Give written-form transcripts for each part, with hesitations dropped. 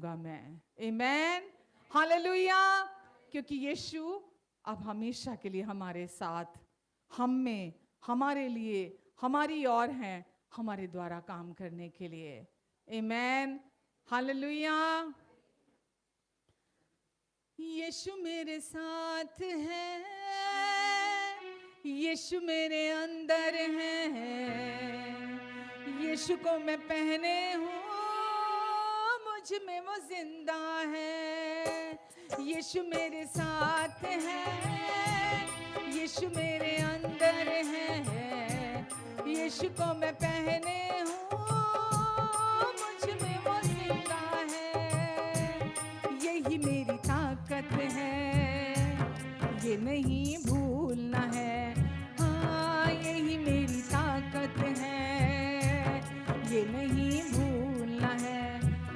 रहूंगा मैं। आमेन, हालेलुया। क्योंकि यीशु अब हमेशा के लिए हमारे साथ, हम में, हमारे लिए, हमारी और हैं, हमारे द्वारा काम करने के लिए। आमेन, हालेलुया। यीशु मेरे साथ है, यीशु मेरे अंदर है, यीशु को मैं पहने हूँ, मुझ में वो जिंदा है। यीशु मेरे साथ है, यीशु मेरे अंदर है, यीशु को मैं पहने हूँ, मुझ में वो जिंदा है। यही मेरी ताकत है, ये नहीं भूलना है। हाँ, यही मेरी ताकत है, ये नहीं भूलना है।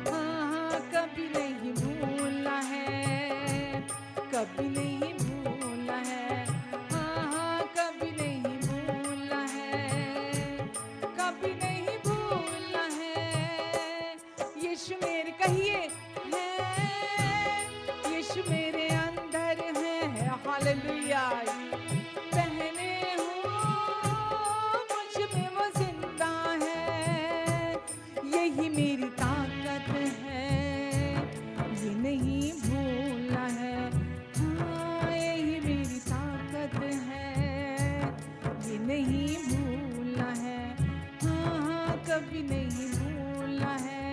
हाँ, कभी नहीं भूलना है, कभी नहीं भूलना है। हाँ, कभी नहीं भूलना है, कभी नहीं भूलना है। यीशु मेरे, कहिए, है, यीशु मेरे अंदर है, हालेलुया। पहने हूँ, मुझ में वो जिंदा है, यही मेरी ताकत है, ये नहीं भूलना है। हाँ, यही मेरी ताकत है, ये नहीं भूलना है। हाँ, कभी नहीं भूलना है,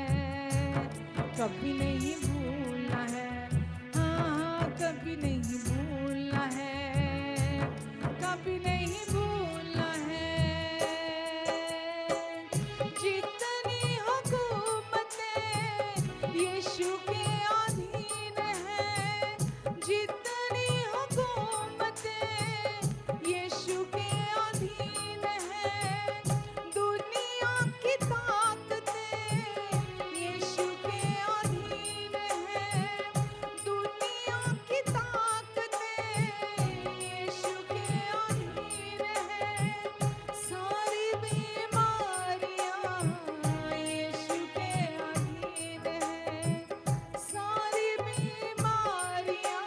कभी नहीं भूलना है। हाँ, कभी नहीं भूलना है, कभी नहीं भूलना है। जितनी हुकूमतें यीशु के अधीन है, जितनी हुकूमतें यीशु के अधीन है, दुनिया की ताकतें यीशु के अधीन है, दुनिया की ताकतें यीशु के अधीन है। सारी बीमारियां यीशु के अधीन है, सारी बीमारियां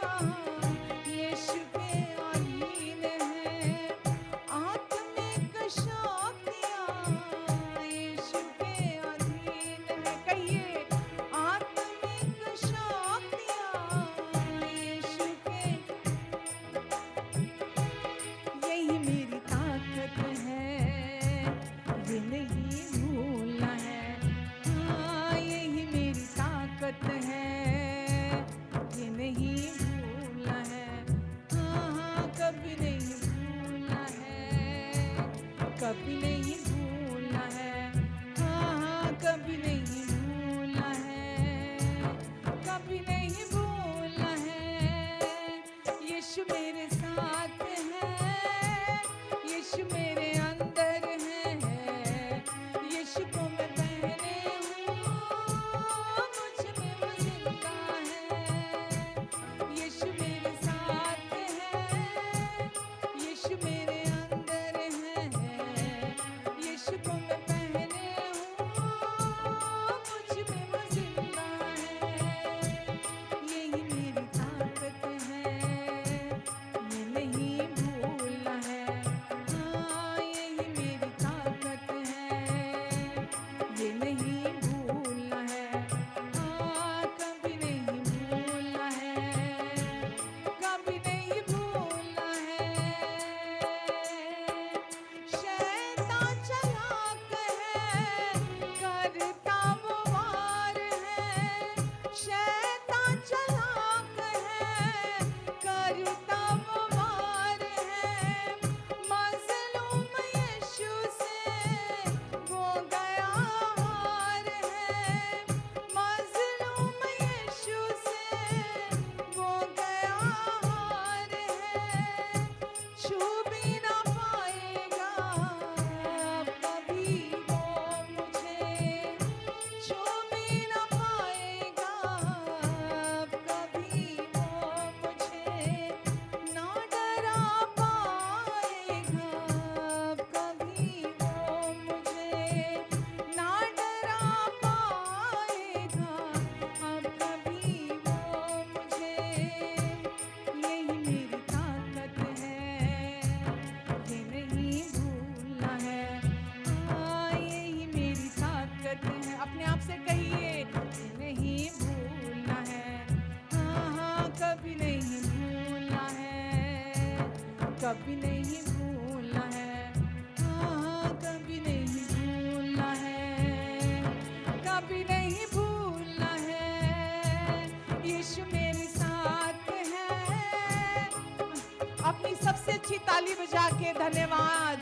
ताली बजा के धन्यवाद।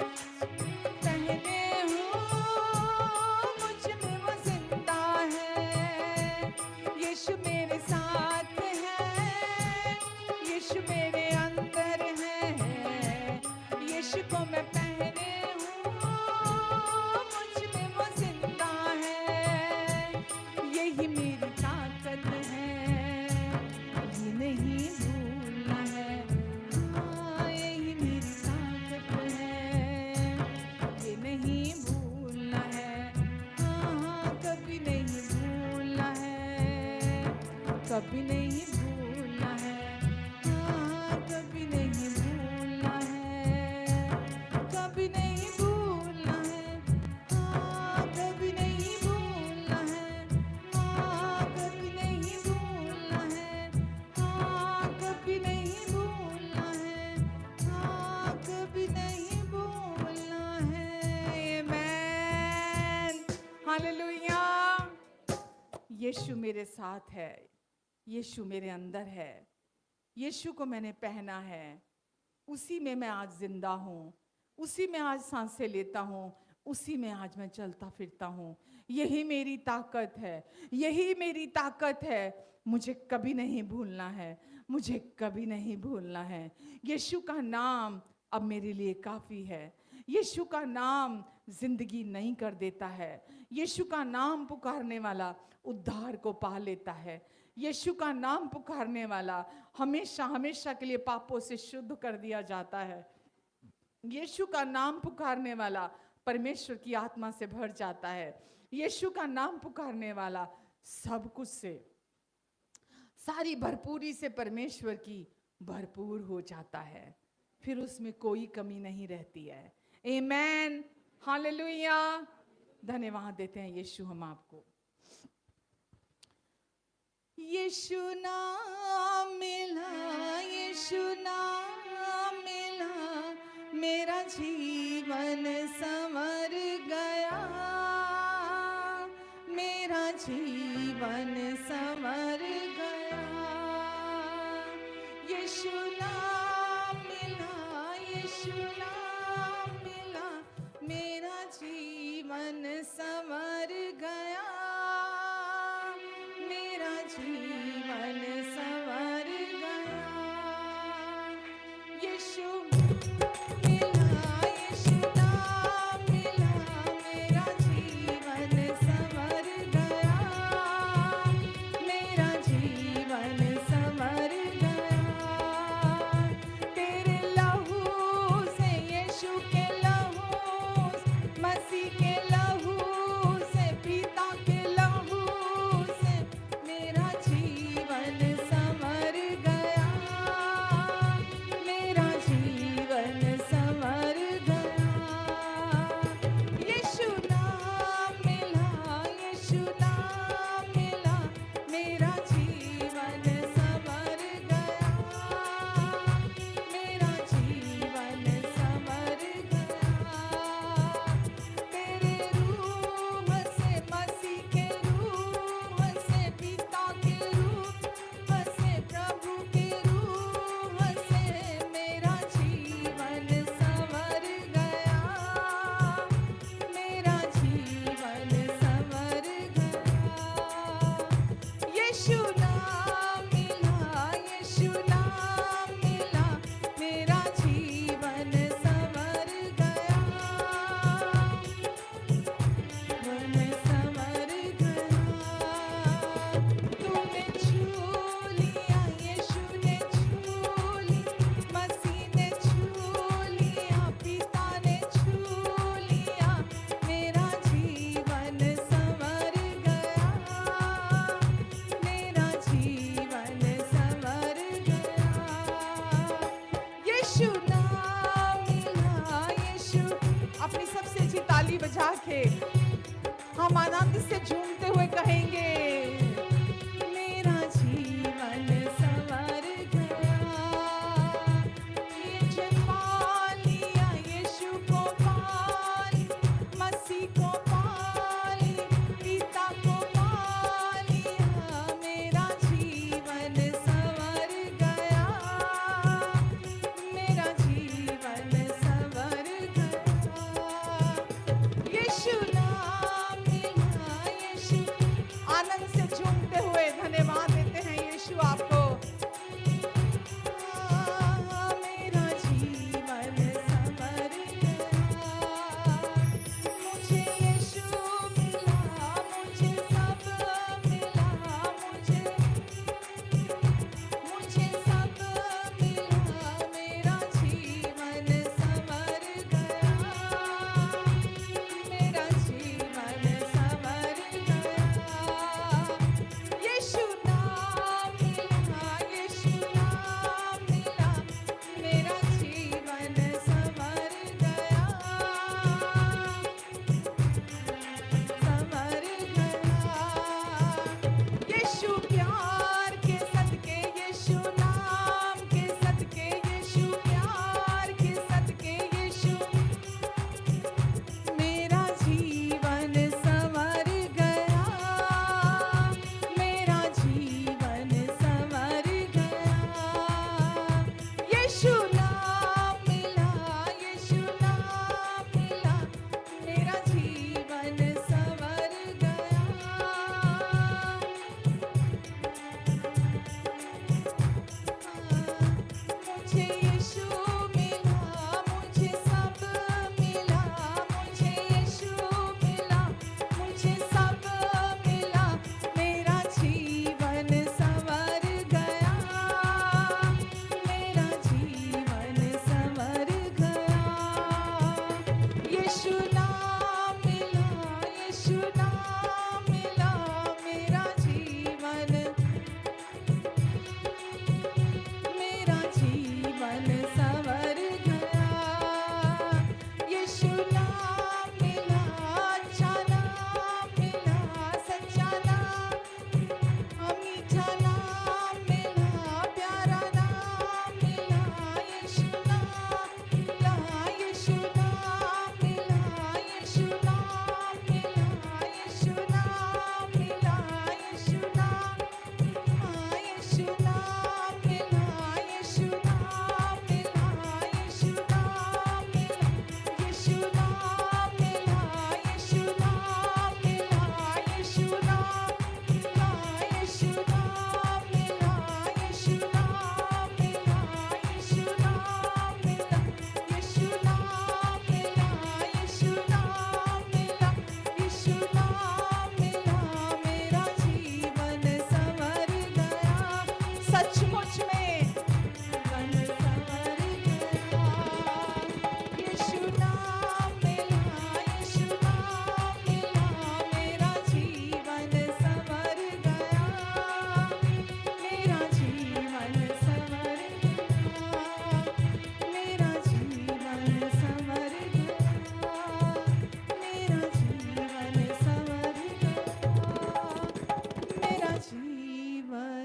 पहने हूँ मुझ में वो जिंदा है, यीशु मेरे साथ है, यीशु मेरे अंदर है, यीशु को मैं पहने हूँ मुझ में वो जिंदा है, यही मेरी ताकत है, ये नहीं भूलना है। हाँ, यही मेरी ताकत है, ये नहीं भूलना है। हाँ, कभी नहीं भूलना है, कभी नहीं भूलना है। हाँ, कभी नहीं भूलना है, कभी नहीं भूलना है। हाँ, कभी नहीं भूलना है। हाँ, कभी नहीं भूलना है। हाँ, कभी नहीं भूलना है। हाँ, कभी नहीं भूलना है। आमेन, हालेलुया। यीशु मेरे साथ है, यीशु मेरे अंदर है, यीशु को मैंने पहना है, उसी में मैं आज जिंदा हूँ, उसी में आज सांसें लेता हूँ, उसी में आज मैं चलता फिरता हूँ। यही मेरी ताकत है, यही मेरी ताकत है। मुझे कभी नहीं भूलना है, मुझे कभी नहीं भूलना है। यीशु का नाम अब मेरे लिए काफ़ी है। यीशु का नाम जिंदगी नई कर देता है। यीशु का नाम पुकारने वाला उद्धार को पा लेता है। यीशु का नाम पुकारने वाला हमेशा हमेशा के लिए पापों से शुद्ध कर दिया जाता है। यीशु का नाम पुकारने वाला परमेश्वर की आत्मा से भर जाता है। यीशु का नाम पुकारने वाला सब कुछ से, सारी भरपूरी से परमेश्वर की भरपूर हो जाता है, फिर उसमें कोई कमी नहीं रहती है। आमेन, हालेलुया। धन्यवाद देते हैं यीशु हम आपको। यीशु नाम मिला, यीशु नाम मिला, मेरा जीवन संवर गया, मेरा जीवन संवर गया। यीशु नाम मिला, यीशु नाम मिला, मेरा जीवन संवर गया, मेरा जीवन संवर गया। यीशु मिला, यीशु नाम मिला, मेरा जीवन संवर गया, मेरा जीवन संवर गया। तेरे लहू से, यीशु के लहू, मसीह के लहू से, पिता के लहू से मेरा जीवन संवर गया, मेरा जीवन संवर गया। यीशु नाम मिला, यीशु नाम मिला, मेरा जीवन संवर गया, मेरा जीवन संवर गया। तेरे रूह से, मसीह के रूह से, पिता के रूह से, प्रभु के रूह से मेरा जीवन संवर गया, मेरा जीवन संवर गया। यीशु नाम मिला, यीशु नाम मिला, मेरा जीवन संवर गया, मन संवर गया। तूने छू लिया, यीशु ने छू ली, मसीह ने छू लिया, पिता ने छू लिया, मेरा जीवन संवर गया, मेरा जीवन संवर गया। यीशु नाम मिला, यीशु। अपनी सबसे अच्छी ताली बजा के हम आनंद से झूमते हुए कहेंगे, मेरा जीवन संवर गया। ये जो पा लिया, यीशु को पा ली, मसीह को पा ली, पिता को पा लिया, मेरा जीवन संवर गया, मेरा जीवन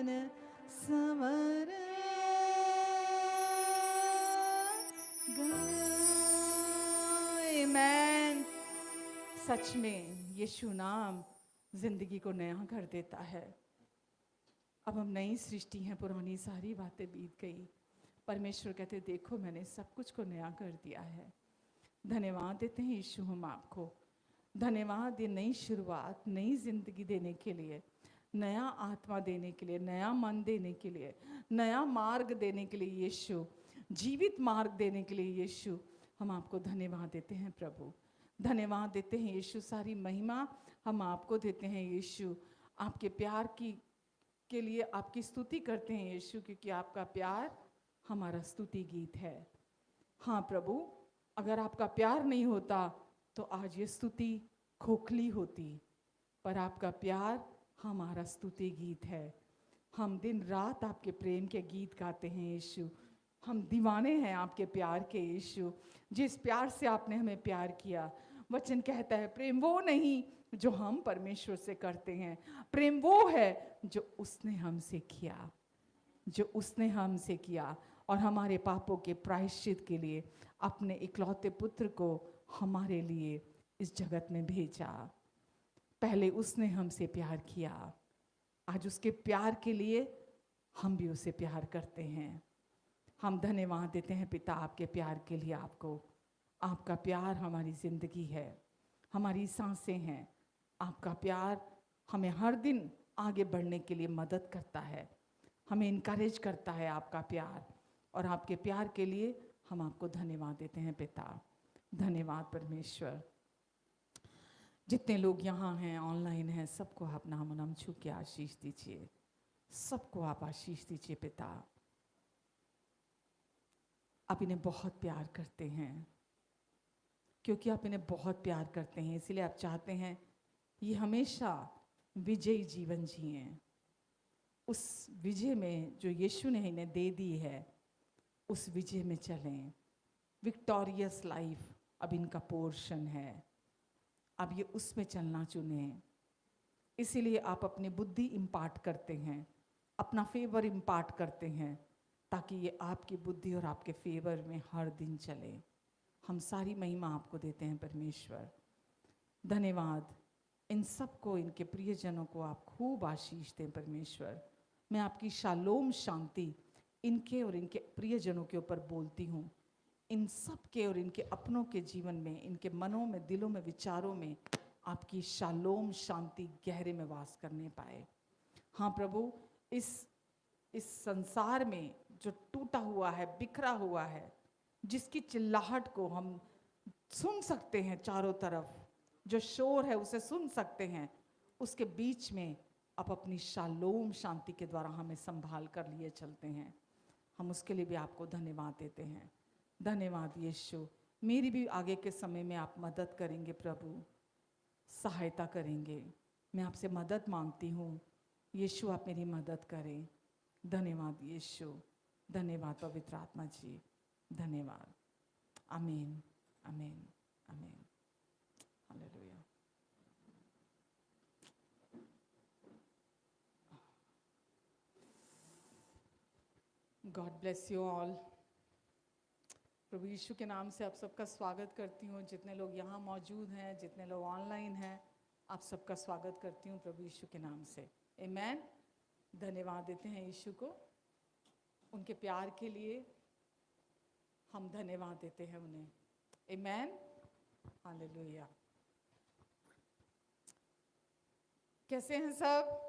मन संवर गए। आमेन। सच में यीशु नाम जिंदगी को नया कर देता है। अब हम नई सृष्टि हैं, पुरानी सारी बातें बीत गई। परमेश्वर कहते देखो मैंने सब कुछ को नया कर दिया है। धन्यवाद देते हैं यीशु हम आपको। धन्यवाद ये नई शुरुआत, नई जिंदगी देने के लिए, नया आत्मा देने के लिए, नया मन देने के लिए, नया मार्ग देने के लिए यीशु, जीवित मार्ग देने के लिए यीशु, हम आपको धन्यवाद देते हैं प्रभु। धन्यवाद देते हैं यीशु। सारी महिमा हम आपको देते हैं यीशु। आपके प्यार के लिए आपकी स्तुति करते हैं यीशु, क्योंकि आपका प्यार हमारा स्तुति गीत है। हाँ प्रभु, अगर आपका प्यार नहीं होता तो आज ये स्तुति खोखली होती, पर आपका प्यार हमारा स्तुति गीत है। हम दिन रात आपके प्रेम के गीत गाते हैं यीशु। हम दीवाने हैं आपके प्यार के यीशु। जिस प्यार से आपने हमें प्यार किया, वचन कहता है प्रेम वो नहीं जो हम परमेश्वर से करते हैं, प्रेम वो है जो उसने हमसे किया, जो उसने हमसे किया और हमारे पापों के प्रायश्चित के लिए अपने इकलौते पुत्र को हमारे लिए इस जगत में भेजा। पहले उसने हमसे प्यार किया, आज उसके प्यार के लिए हम भी उसे प्यार करते हैं। हम धन्यवाद देते हैं पिता आपके प्यार के लिए। आपको, आपका प्यार हमारी ज़िंदगी है, हमारी सांसें हैं। आपका प्यार हमें हर दिन आगे बढ़ने के लिए मदद करता है, हमें इनकरेज करता है आपका प्यार। और आपके प्यार के लिए हम आपको धन्यवाद देते हैं पिता। धन्यवाद परमेश्वर। जितने लोग यहाँ हैं, ऑनलाइन हैं, सबको आप नाम नाम छू के आशीष दीजिए। सबको आप आशीष दीजिए पिता। आप इन्हें बहुत प्यार करते हैं, क्योंकि आप इन्हें बहुत प्यार करते हैं इसलिए आप चाहते हैं ये हमेशा विजयी जीवन जिएं। उस विजय में जो यीशु ने इन्हें दे दी है, उस विजय में चलें। विक्टोरियस लाइफ अब इनका पोर्शन है। अब ये उसमें चलना चुनें। इसीलिए आप अपनी बुद्धि इम्पार्ट करते हैं, अपना फेवर इम्पार्ट करते हैं, ताकि ये आपकी बुद्धि और आपके फेवर में हर दिन चले। हम सारी महिमा आपको देते हैं परमेश्वर। धन्यवाद। इन सबको, इनके प्रियजनों को आप खूब आशीष दें परमेश्वर। मैं आपकी शालोम शांति इनके और इनके प्रियजनों के ऊपर बोलती हूँ। इन सब के और इनके अपनों के जीवन में, इनके मनों में, दिलों में, विचारों में आपकी शालोम शांति गहरे में वास करने पाए। हाँ प्रभु, इस संसार में जो टूटा हुआ है, बिखरा हुआ है, जिसकी चिल्लाहट को हम सुन सकते हैं चारों तरफ, जो शोर है उसे सुन सकते हैं, उसके बीच में आप अपनी शालोम शांति के द्वारा हमें संभाल कर लिए चलते हैं। हम उसके लिए भी आपको धन्यवाद देते हैं। धन्यवाद यीशु। मेरी भी आगे के समय में आप मदद करेंगे प्रभु, सहायता करेंगे। मैं आपसे मदद मांगती हूँ यीशु, आप मेरी मदद करें। धन्यवाद यीशु। धन्यवाद पवित्र आत्मा जी। धन्यवाद। आमीन, आमीन, आमीन। हालेलुया। God bless you all. प्रभु यीशु के नाम से आप सबका स्वागत करती हूँ। जितने लोग यहाँ मौजूद हैं, जितने लोग ऑनलाइन हैं, आप सबका स्वागत करती हूँ प्रभु यीशु के नाम से। आमीन। धन्यवाद देते हैं यीशु को, उनके प्यार के लिए हम धन्यवाद देते हैं उन्हें। आमीन। हालेलुया। कैसे हैं सब?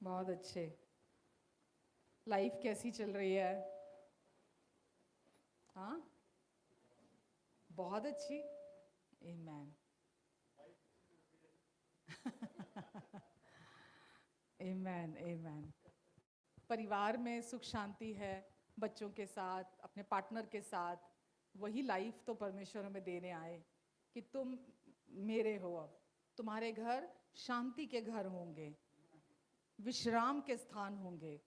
बहुत अच्छे। लाइफ कैसी चल रही है? हाँ, बहुत अच्छी। आमीन। आमीन, आमीन। परिवार में सुख शांति है, बच्चों के साथ, अपने पार्टनर के साथ। वही लाइफ तो परमेश्वर हमें देने आए कि तुम मेरे हो। अब तुम्हारे घर शांति के घर होंगे, विश्राम के स्थान होंगे।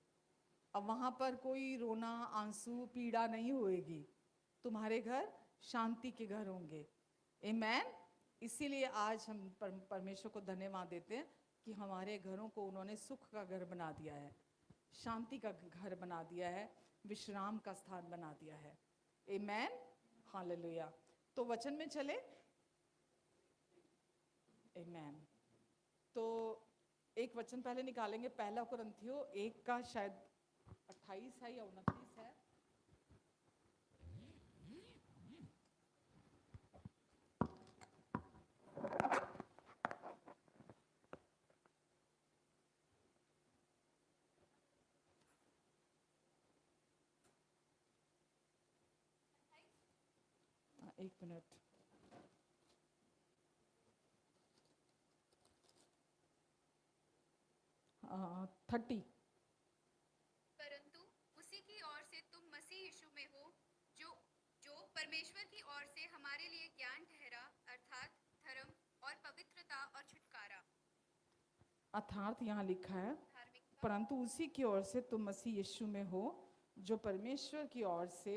अब वहाँ पर कोई रोना, आंसू, पीड़ा नहीं होएगी। तुम्हारे घर शांति के घर होंगे। आमीन। इसीलिए आज हम परमेश्वर को धन्यवाद देते हैं कि हमारे घरों को उन्होंने सुख का घर बना दिया है, शांति का घर बना दिया है, विश्राम का स्थान बना दिया है। आमेन, हालेलुया। तो वचन में चले। आमेन। तो एक वचन पहले निकालेंगे, पहला कुरिन्थियों 1 का शायद 28 है या 29 है। एक मिनट। हाँ, 30। परंतु उसी की ओर से तुम मसीह यीशु में हो, जो जो परमेश्वर की ओर से हमारे लिए ज्ञान ठहरा, अर्थात धर्म और पवित्रता और छुटकारा। अर्थात यहाँ लिखा है, धार्मिकता। परंतु उसी की ओर से तुम मसीह यीशु में हो, जो परमेश्वर की ओर से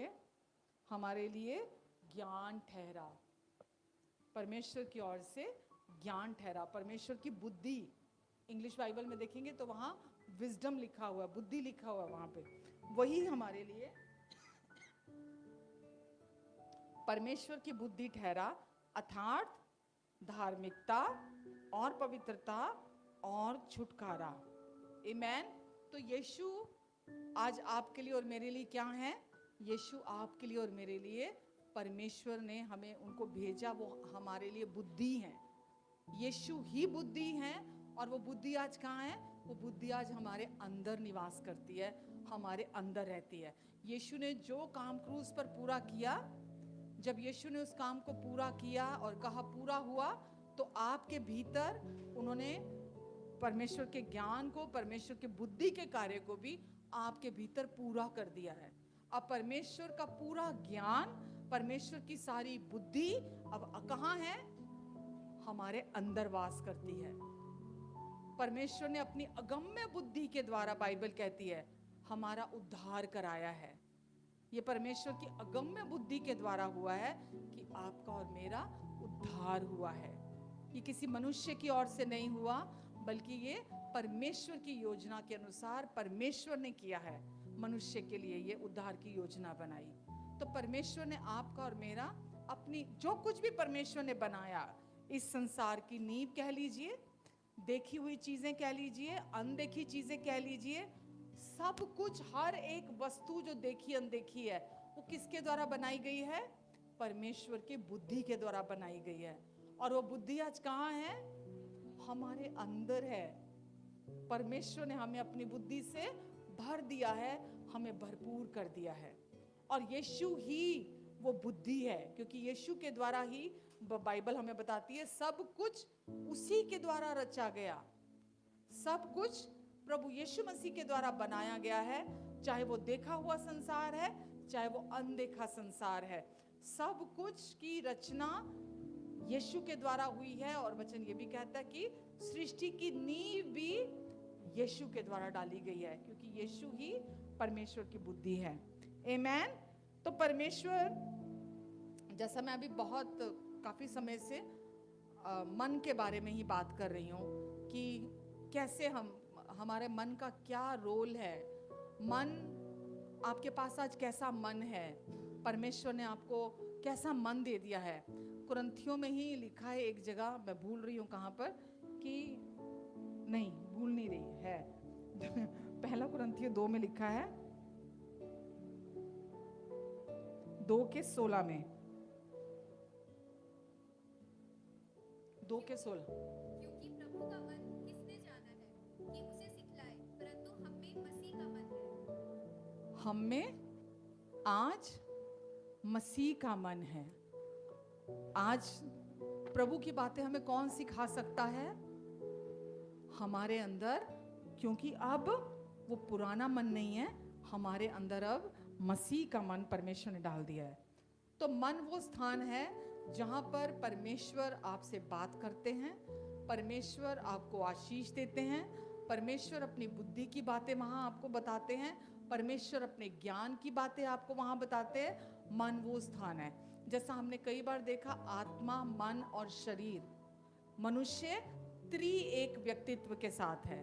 हमारे लिए ज्ञान ठहरा। परमेश्वर की ओर से ज्ञान ठहरा, परमेश्वर की बुद्धि। इंग्लिश बाइबल में देखेंगे तो वहाँ विजडम लिखा हुआ, बुद्धि लिखा हुआ, वहाँ पे वही हमारे लिए परमेश्वर की बुद्धि ठहरा, अर्थात धार्मिकता और पवित्रता और छुटकारा। आमेन। तो यीशु आज आपके लिए और मेरे लिए क्या है? यीशु आपके लिए और मेरे लिए, परमेश्वर ने हमें उनको भेजा, वो हमारे लिए बुद्धि है। यीशु ही बुद्धि है, और वो बुद्धि आज कहाँ है? वो बुद्धि आज हमारे अंदर निवास करती है, हमारे अंदर रहती है। यीशु ने जो काम क्रूस पर पूरा किया, जब यीशु ने उस काम को पूरा किया और कहा पूरा हुआ, तो आपके भीतर उन्होंने परमेश्वर के ज्ञान को, परमेश्वर के बुद्धि के कार्य को भी आपके भीतर पूरा कर दिया है। अब परमेश्वर का पूरा ज्ञान, परमेश्वर की सारी बुद्धि अब कहाँ है? हमारे अंदर वास करती है। परमेश्वर ने अपनी अगम्य बुद्धि के द्वारा, बाइबल कहती है, हमारा उद्धार कराया है। ये परमेश्वर की अगम्य बुद्धि के द्वारा हुआ है कि आपका और मेरा उद्धार हुआ है। ये किसी मनुष्य की ओर से नहीं हुआ, बल्कि ये परमेश्वर की योजना के अनुसार परमेश्वर ने किया है। मनुष्य के लिए ये उद्धार की योजना बनाई। तो परमेश्वर ने आपका और मेरा, अपनी जो कुछ भी परमेश्वर ने बनाया, इस संसार की नींव कह लीजिए, देखी हुई चीजें कह लीजिए, अनदेखी चीजें कह लीजिए, सब कुछ, हर एक वस्तु जो देखी अनदेखी है, वो किसके द्वारा बनाई गई है? परमेश्वर की बुद्धि के द्वारा बनाई गई है। और वो बुद्धि आज कहाँ है? हमारे अंदर है। परमेश्वर ने हमें अपनी बुद्धि से भर दिया है, हमें भरपूर कर दिया है। और यीशु ही वो बुद्धि है, क्योंकि यीशु के द्वारा ही बाइबल हमें बताती है सब कुछ उसी के द्वारा रचा गया। सब कुछ प्रभु यीशु मसीह के द्वारा बनाया गया है, चाहे वो देखा हुआ संसार है, चाहे वो अनदेखा संसार है। सब कुछ की रचना यीशु के द्वारा हुई है। और वचन ये भी कहता है कि सृष्टि की नींव भी यीशु के द्वारा डाली गई है, क्योंकि यीशु ही परमेश्वर की बुद्धि है। आमेन। तो परमेश्वर, जैसा मैं अभी बहुत काफी समय से मन के बारे में ही बात कर रही हूँ कि कैसे हमारे मन का क्या रोल है। मन, आपके पास आज कैसा मन है? परमेश्वर ने आपको कैसा मन दे दिया है? कुरिन्थियों में ही लिखा है एक जगह, मैं भूल रही हूँ कहाँ पर, कि नहीं भूल नहीं रही है पहला कुरिन्थियों 2 में लिखा है, 2 के 16 में, 2 के 16। क्योंकि प्रभु का मन किसने जाना है कि उसे सिखलाए, परंतु हम में मसीह का मन है। हम में आज मसीह का मन है। आज प्रभु की बातें हमें कौन सिखा सकता है? हमारे अंदर, क्योंकि अब वो पुराना मन नहीं है, हमारे अंदर अब मसीह का मन परमेश्वर ने डाल दिया है। तो मन वो स्थान है जहां पर परमेश्वर आपसे बात करते हैं, परमेश्वर आपको आशीष देते हैं, परमेश्वर अपनी बुद्धि की बातें वहां आपको बताते हैं, परमेश्वर अपने ज्ञान की बातें आपको वहां बताते हैं। मन वो स्थान है। जैसा हमने कई बार देखा, आत्मा, मन और शरीर, मनुष्य एक व्यक्तित्व के साथ है।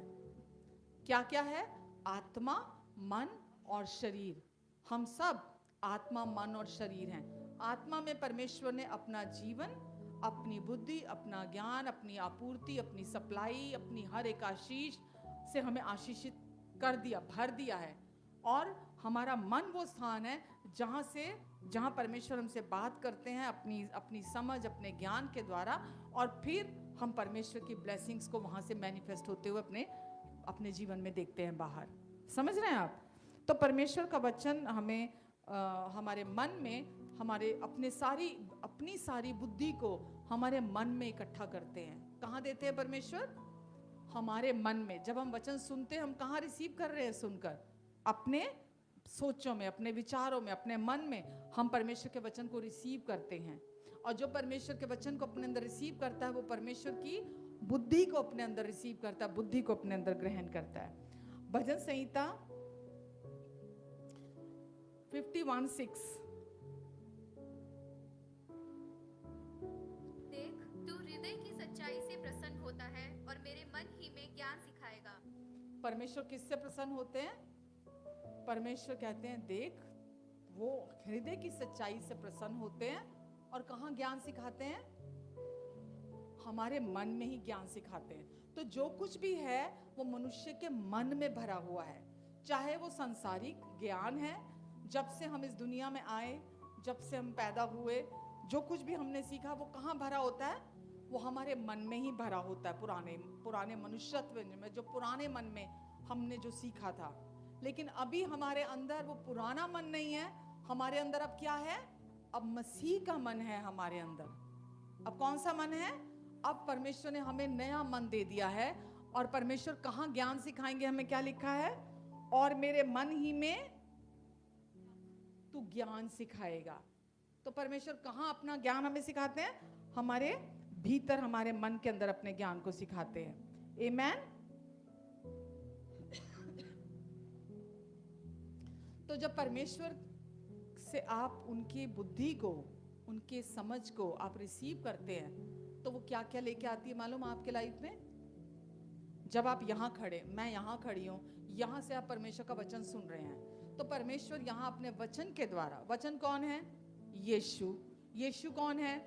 क्या क्या है? आत्मा, मन और शरीर। हम सब आत्मा, मन और शरीर हैं। आत्मा में परमेश्वर ने अपना जीवन, अपनी बुद्धि, अपना ज्ञान, अपनी आपूर्ति, अपनी सप्लाई, अपनी हर एक आशीष से हमें आशीषित कर दिया, भर दिया है। और हमारा मन वो स्थान है जहाँ परमेश्वर हमसे बात करते हैं अपनी समझ, अपने ज्ञान के द्वारा, और फिर हम परमेश्वर की ब्लेसिंग्स को वहाँ से मैनिफेस्ट होते हुए अपने जीवन में देखते हैं बाहर। समझ रहे हैं आप? तो परमेश्वर का वचन हमें हमारे मन में, अपनी सारी बुद्धि को हमारे मन में इकट्ठा करते हैं। कहाँ देते हैं परमेश्वर? हमारे मन में। जब हम वचन सुनते हैं, हम कहाँ रिसीव कर रहे हैं? सुनकर अपने सोचों में, अपने विचारों में, अपने मन में हम परमेश्वर के वचन को रिसीव करते हैं। और जो परमेश्वर के वचन को अपने अंदर रिसीव करता है, वो परमेश्वर की बुद्धि को अपने अंदर रिसीव करता है, बुद्धि को अपने अंदर ग्रहण करता है। भजन संहिता 51:6। देख, तू हृदय की सच्चाई से प्रसन्न होता है और मेरे मन ही में ज्ञान सिखाएगा। परमेश्वर किससे प्रसन्न होते हैं? परमेश्वर कहते हैं, देख, वो हृदय की सच्चाई से प्रसन्न होते हैं। और कहाँ ज्ञान सिखाते हैं? हमारे मन में ही ज्ञान सिखाते हैं। तो जो कुछ भी है वो मनुष्य के मन में भरा हुआ है। चाहे वो सांसारिक ज्ञान है, जब से हम इस दुनिया में आए, जब से हम पैदा हुए, जो कुछ भी हमने सीखा वो कहाँ भरा होता है? वो हमारे मन में ही भरा होता है। पुराने मनुष्यत्व में, जो पुराने मन में हमने जो सीखा था। लेकिन अभी हमारे अंदर वो पुराना मन नहीं है। हमारे अंदर अब क्या है? अब मसीह का मन है हमारे अंदर। अब कौन सा मन है? अब परमेश्वर ने हमें नया मन दे दिया है। और परमेश्वर कहाँ ज्ञान सिखाएंगे? हमें क्या लिखा है? और मेरे मन ही में तू ज्ञान सिखाएगा। तो परमेश्वर कहाँ अपना ज्ञान हमें सिखाते हैं? हमारे भीतर, हमारे मन के अंदर अपने ज्ञान को सिखाते हैं। आमेन। तो जब परमेश्वर से आप उनकी बुद्धि को, उनके समझ को आप रिसीव करते हैं, तो वो क्या क्या लेके आती है मालूम आपके लाइफ में? जब आप यहाँ खड़े, मैं यहाँ खड़ी हूँ, यहाँ से आप परमेश्वर का वचन सुन रहे हैं, तो परमेश्वर यहाँ अपने वचन के द्वारा, वचन कौन है? यीशु। यीशु कौन है?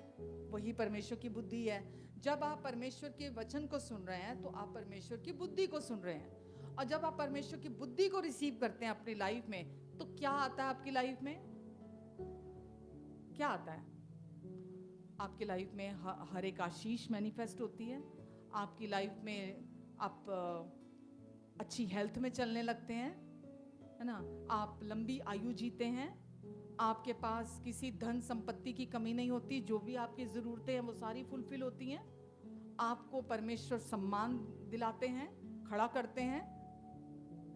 वही परमेश्वर की बुद्धि है। जब आप परमेश्वर के वचन को सुन रहे हैं, तो आप परमेश्वर की बुद्धि को सुन रहे हैं। और जब आप परमेश्वर की बुद्धि को रिसीव करते हैं अपनी लाइफ में, तो क्या आता है आपकी लाइफ में? क्या आता है आपकी लाइफ में? हर एक आशीष मैनिफेस्ट होती है आपकी लाइफ में। आप अच्छी हेल्थ में चलने लगते हैं, है ना? आप लंबी आयु जीते हैं। आपके पास किसी धन संपत्ति की कमी नहीं होती। जो भी आपकी ज़रूरतें हैं वो सारी फुलफिल होती हैं। आपको परमेश्वर सम्मान दिलाते हैं, खड़ा करते हैं।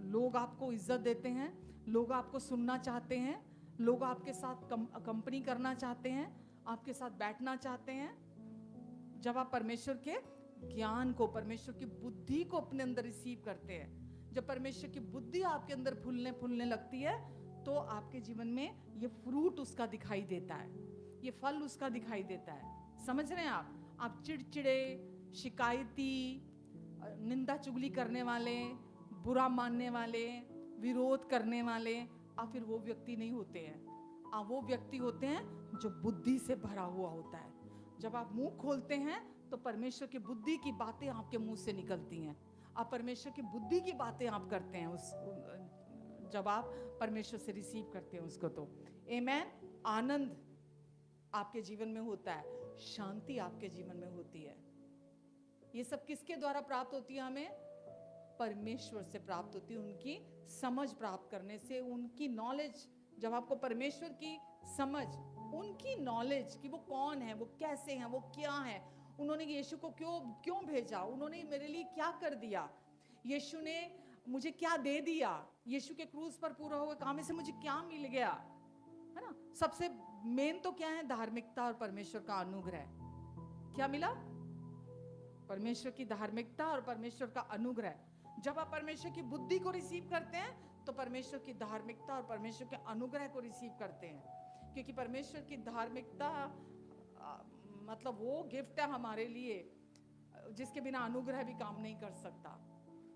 लोग आपको इज्जत देते हैं, लोग आपको सुनना चाहते हैं, लोग आपके साथ कंपनी करना चाहते हैं, आपके साथ बैठना चाहते हैं। जब आप परमेश्वर के ज्ञान को, परमेश्वर की बुद्धि को अपने अंदर रिसीव करते हैं, जब परमेश्वर की बुद्धि आपके अंदर फूलने लगती है, तो आपके जीवन में ये फ्रूट उसका दिखाई देता है, ये फल उसका दिखाई देता है। समझ रहे हैं आप चिड़चिड़े, शिकायती, निंदा चुगली करने वाले, बुरा मानने वाले, विरोध करने वाले, आप फिर वो व्यक्ति नहीं होते हैं। आप वो व्यक्ति होते हैं जो बुद्धि से भरा हुआ होता है। जब आप मुंह खोलते हैं तो परमेश्वर की बुद्धि की बातें आपके मुंह से निकलती हैं। आप परमेश्वर की बुद्धि की बातें आप करते हैं जब आप परमेश्वर से रिसीव करते हैं उसको। तो आमेन। आनंद आपके जीवन में होता है, शांति आपके जीवन में होती है। ये सब किसके द्वारा प्राप्त होती है? हमें परमेश्वर से प्राप्त होती है। उनकी समझ प्राप्त करने से, उनकी नॉलेज। जब आपको परमेश्वर की समझ, उनकी नॉलेज कि वो कौन है, वो कैसे हैं, वो क्या है, उन्होंने यीशु को क्यों भेजा, उन्होंने मेरे लिए क्या कर दिया, यीशु ने मुझे क्या दे दिया, यीशु के क्रूस पर पूरा हुए काम से मुझे क्या मिल गया, है ना? सबसे मेन तो क्या है? धार्मिकता और परमेश्वर का अनुग्रह। क्या मिला? परमेश्वर की धार्मिकता और परमेश्वर का अनुग्रह। जब आप परमेश्वर की बुद्धि को रिसीव करते हैं, तो परमेश्वर की धार्मिकता और परमेश्वर के अनुग्रह को रिसीव करते हैं। क्योंकि परमेश्वर की धार्मिकता मतलब वो गिफ्ट है हमारे लिए जिसके बिना अनुग्रह भी काम नहीं कर सकता।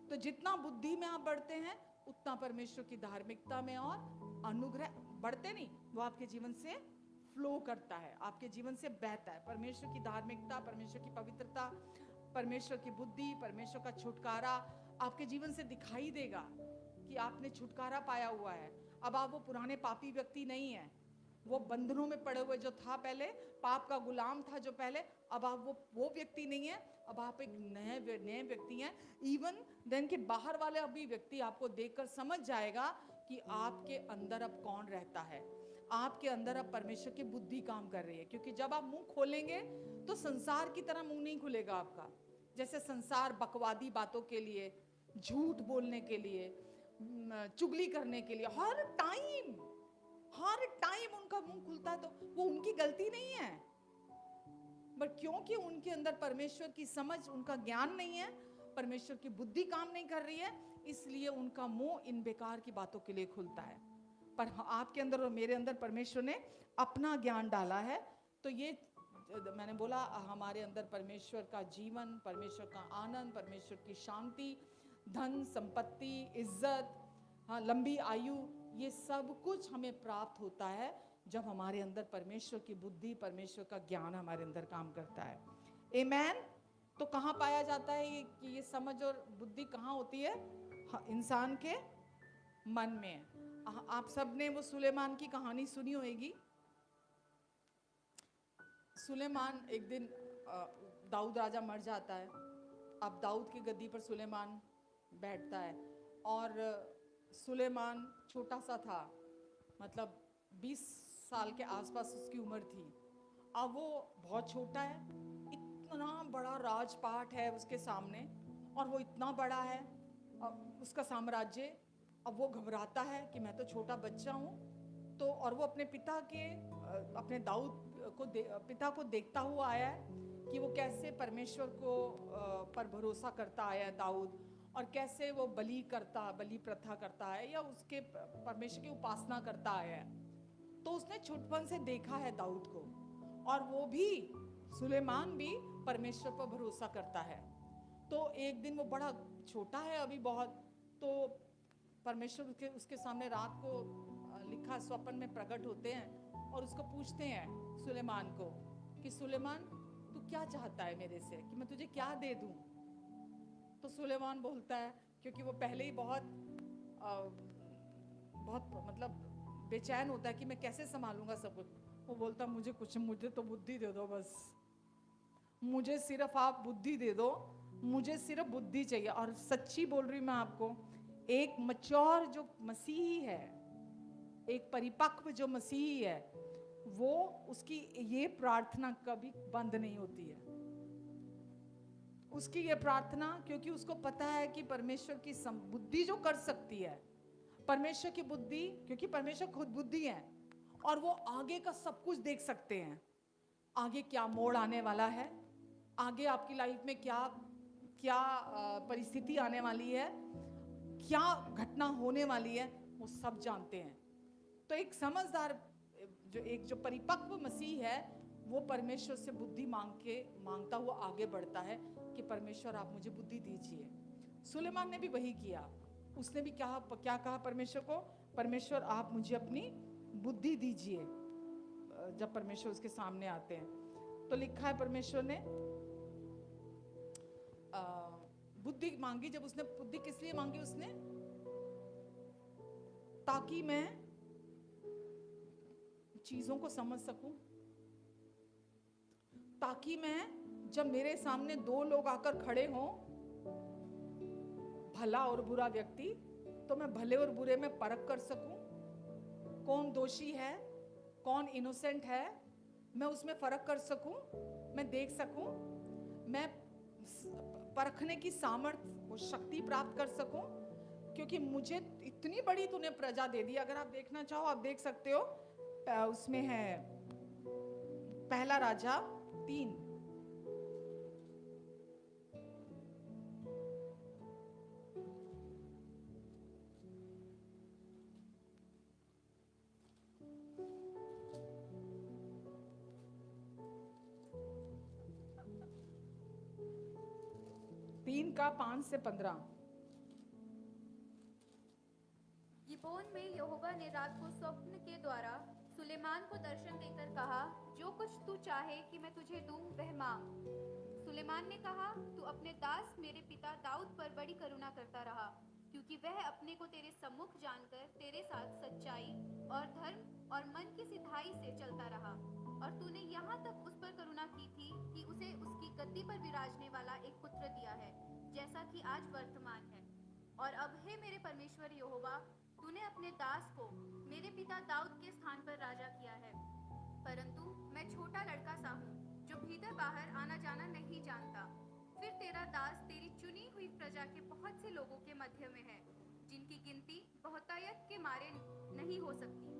तो जितना बुद्धि में आप बढ़ते हैं उतना परमेश्वर की धार्मिकता में और अनुग्रह बढ़ते नहीं, वो आपके जीवन से फ्लो करता है, आपके जीवन से बहता है। परमेश्वर की धार्मिकता, परमेश्वर की पवित्रता, परमेश्वर की बुद्धि, परमेश्वर का छुटकारा आपके जीवन से दिखाई देगा कि आपने छुटकारा पाया हुआ है। अब आप वो पुराने पापी व्यक्ति नहीं है, वो बंधनों में पड़े हुए जो था पहले, पाप का गुलाम था जो पहले, अब आप वो व्यक्ति नहीं है, अब आप एक नए व्यक्ति हैं। इवन देन के बाहर वाले अभी व्यक्ति आपको देखकर समझ जाएगा कि आपके अंदर अब कौन रहता है, आपके अंदर अब परमेश्वर की बुद्धि काम कर रही है। क्योंकि जब आप मुंह खोलेंगे तो संसार की तरह मुंह नहीं खुलेगा आपका। जैसे संसार बकवादी बातों के लिए, झूठ बोलने के लिए, चुगली करने के लिए हर टाइम उनका मुंह खुलता है, तो वो उनकी गलती नहीं है, बट क्योंकि उनके अंदर परमेश्वर की समझ, उनका ज्ञान नहीं है, परमेश्वर की बुद्धि काम नहीं कर रही है, इसलिए उनका मुंह इन बेकार की बातों के लिए खुलता है। पर आपके अंदर और मेरे अंदर परमेश्वर ने अपना ज्ञान डाला है। तो ये मैंने बोला, हमारे अंदर परमेश्वर का जीवन, परमेश्वर का आनंद, परमेश्वर की शांति, धन संपत्ति, इज्जत, हाँ, लंबी आयु, ये सब कुछ हमें प्राप्त होता है जब हमारे अंदर परमेश्वर की बुद्धि, परमेश्वर का ज्ञान हमारे अंदर काम करता है। आमेन। तो कहाँ पाया जाता है कि ये समझ और बुद्धि कहाँ होती है? हाँ, इंसान के मन में। आप सब ने वो सुलेमान की कहानी सुनी होगी। सुलेमान एक दिन, दाऊद राजा मर जाता है, अब दाऊद की गद्दी पर सुलेमान बैठता है, और सुलेमान छोटा सा था, मतलब 20 साल के आसपास उसकी उम्र थी। अब वो बहुत छोटा है, इतना बड़ा राजपाट है उसके सामने, और वो इतना बड़ा है उसका साम्राज्य। अब वो घबराता है कि मैं तो छोटा बच्चा हूँ, तो और वो अपने पिता के, अपने दाऊद को पिता को देखता हुआ आया है कि वो कैसे परमेश्वर को पर भरोसा करता आया है दाऊद, और कैसे वो बलि प्रथा करता है, या उसके परमेश्वर की उपासना करता आया है। तो उसने छुटपन से देखा है दाऊद को, और वो भी, सुलेमान भी परमेश्वर पर भरोसा करता है। तो एक दिन वो बड़ा छोटा है अभी बहुत, तो परमेश्वर उसके सामने रात को लिखा स्वप्न में प्रकट होते हैं और उसको पूछते हैं सुलेमान को कि सुलेमान, तू क्या चाहता है मेरे से, कि मैं तुझे क्या दे दूं? तो सुलेमान बोलता है, क्योंकि वो पहले ही बहुत मतलब बेचैन होता है कि मैं कैसे संभालूंगा सब कुछ। वो बोलता, मुझे तो बुद्धि दे दो, बस मुझे सिर्फ आप बुद्धि दे दो, मुझे सिर्फ बुद्धि चाहिए। और सच्ची बोल रही मैं आपको, एक मैच्योर जो मसीही है, एक परिपक्व जो मसीही है, वो उसकी ये प्रार्थना कभी बंद नहीं होती है। उसकी ये प्रार्थना, क्योंकि उसको पता है कि परमेश्वर की बुद्धि जो कर सकती है, परमेश्वर की बुद्धि, क्योंकि परमेश्वर खुद बुद्धि है, और वो आगे का सब कुछ देख सकते हैं। आगे क्या मोड़ आने वाला है, आगे आपकी लाइफ में क्या क्या परिस्थिति आने वाली है, क्या घटना होने वाली है, वो सब जानते हैं। तो एक समझदार, जो परिपक्व मसीह है, वो परमेश्वर से बुद्धि मांगता हुआ आगे बढ़ता है कि परमेश्वर आप मुझे बुद्धि दीजिए। सुलेमान ने भी वही किया, उसने भी क्या कहा परमेश्वर को, परमेश्वर आप मुझे अपनी बुद्धि दीजिए। जब परमेश्वर उसके सामने आते हैं तो लिखा है, परमेश्वर ने बुद्धि मांगी। जब उसने बुद्धि किस लिए मांगी? उसने, ताकि मैं चीजों को समझ सकूं, ताकि मैं, जब मेरे सामने दो लोग आकर खड़े हों, भला और बुरा व्यक्ति, तो मैं भले और बुरे में परख कर सकूं, कौन दोषी है कौन इनोसेंट है, मैं उसमें फर्क कर सकूं, मैं देख सकूं, मैं परखने की सामर्थ्य, वो शक्ति प्राप्त कर सकूं। क्योंकि मुझे इतनी बड़ी तूने प्रजा दे दी। अगर आप देखना चाहो आप देख सकते हो, उसमें है पहला राजा 3, का 5 से 15। गिबोन में यहोवा ने रात को स्वप्न के द्वारा सुलेमान को दर्शन देकर कहा, जो कुछ तू चाहे कि मैं तुझे दूं वह मांग। सुलेमान ने कहा, तू अपने दास मेरे पिता दाऊद पर बड़ी करुणा करता रहा, क्योंकि वह अपने को तेरे सम्मुख जानकर तेरे साथ सच्चाई और धर्म और मन की सिधाई से चलता रहा। और तूने यहाँ तक उस पर करुणा की थी कि उसे उसकी गद्दी पर विराजने वाला एक पुत्र दिया है, जैसा कि आज वर्तमान है। और अब हे मेरे परमेश्वर यहोवा, तूने अपने दास को मेरे पिता दाऊद के स्थान पर राजा किया है, परंतु मैं छोटा लड़का सा हूँ जो भीतर बाहर आना जाना नहीं जानता। फिर तेरा दास तेरी चुनी हुई प्रजा के बहुत से लोगों के मध्य में है, जिनकी गिनती बहुतायत के मारे नहीं हो सकती।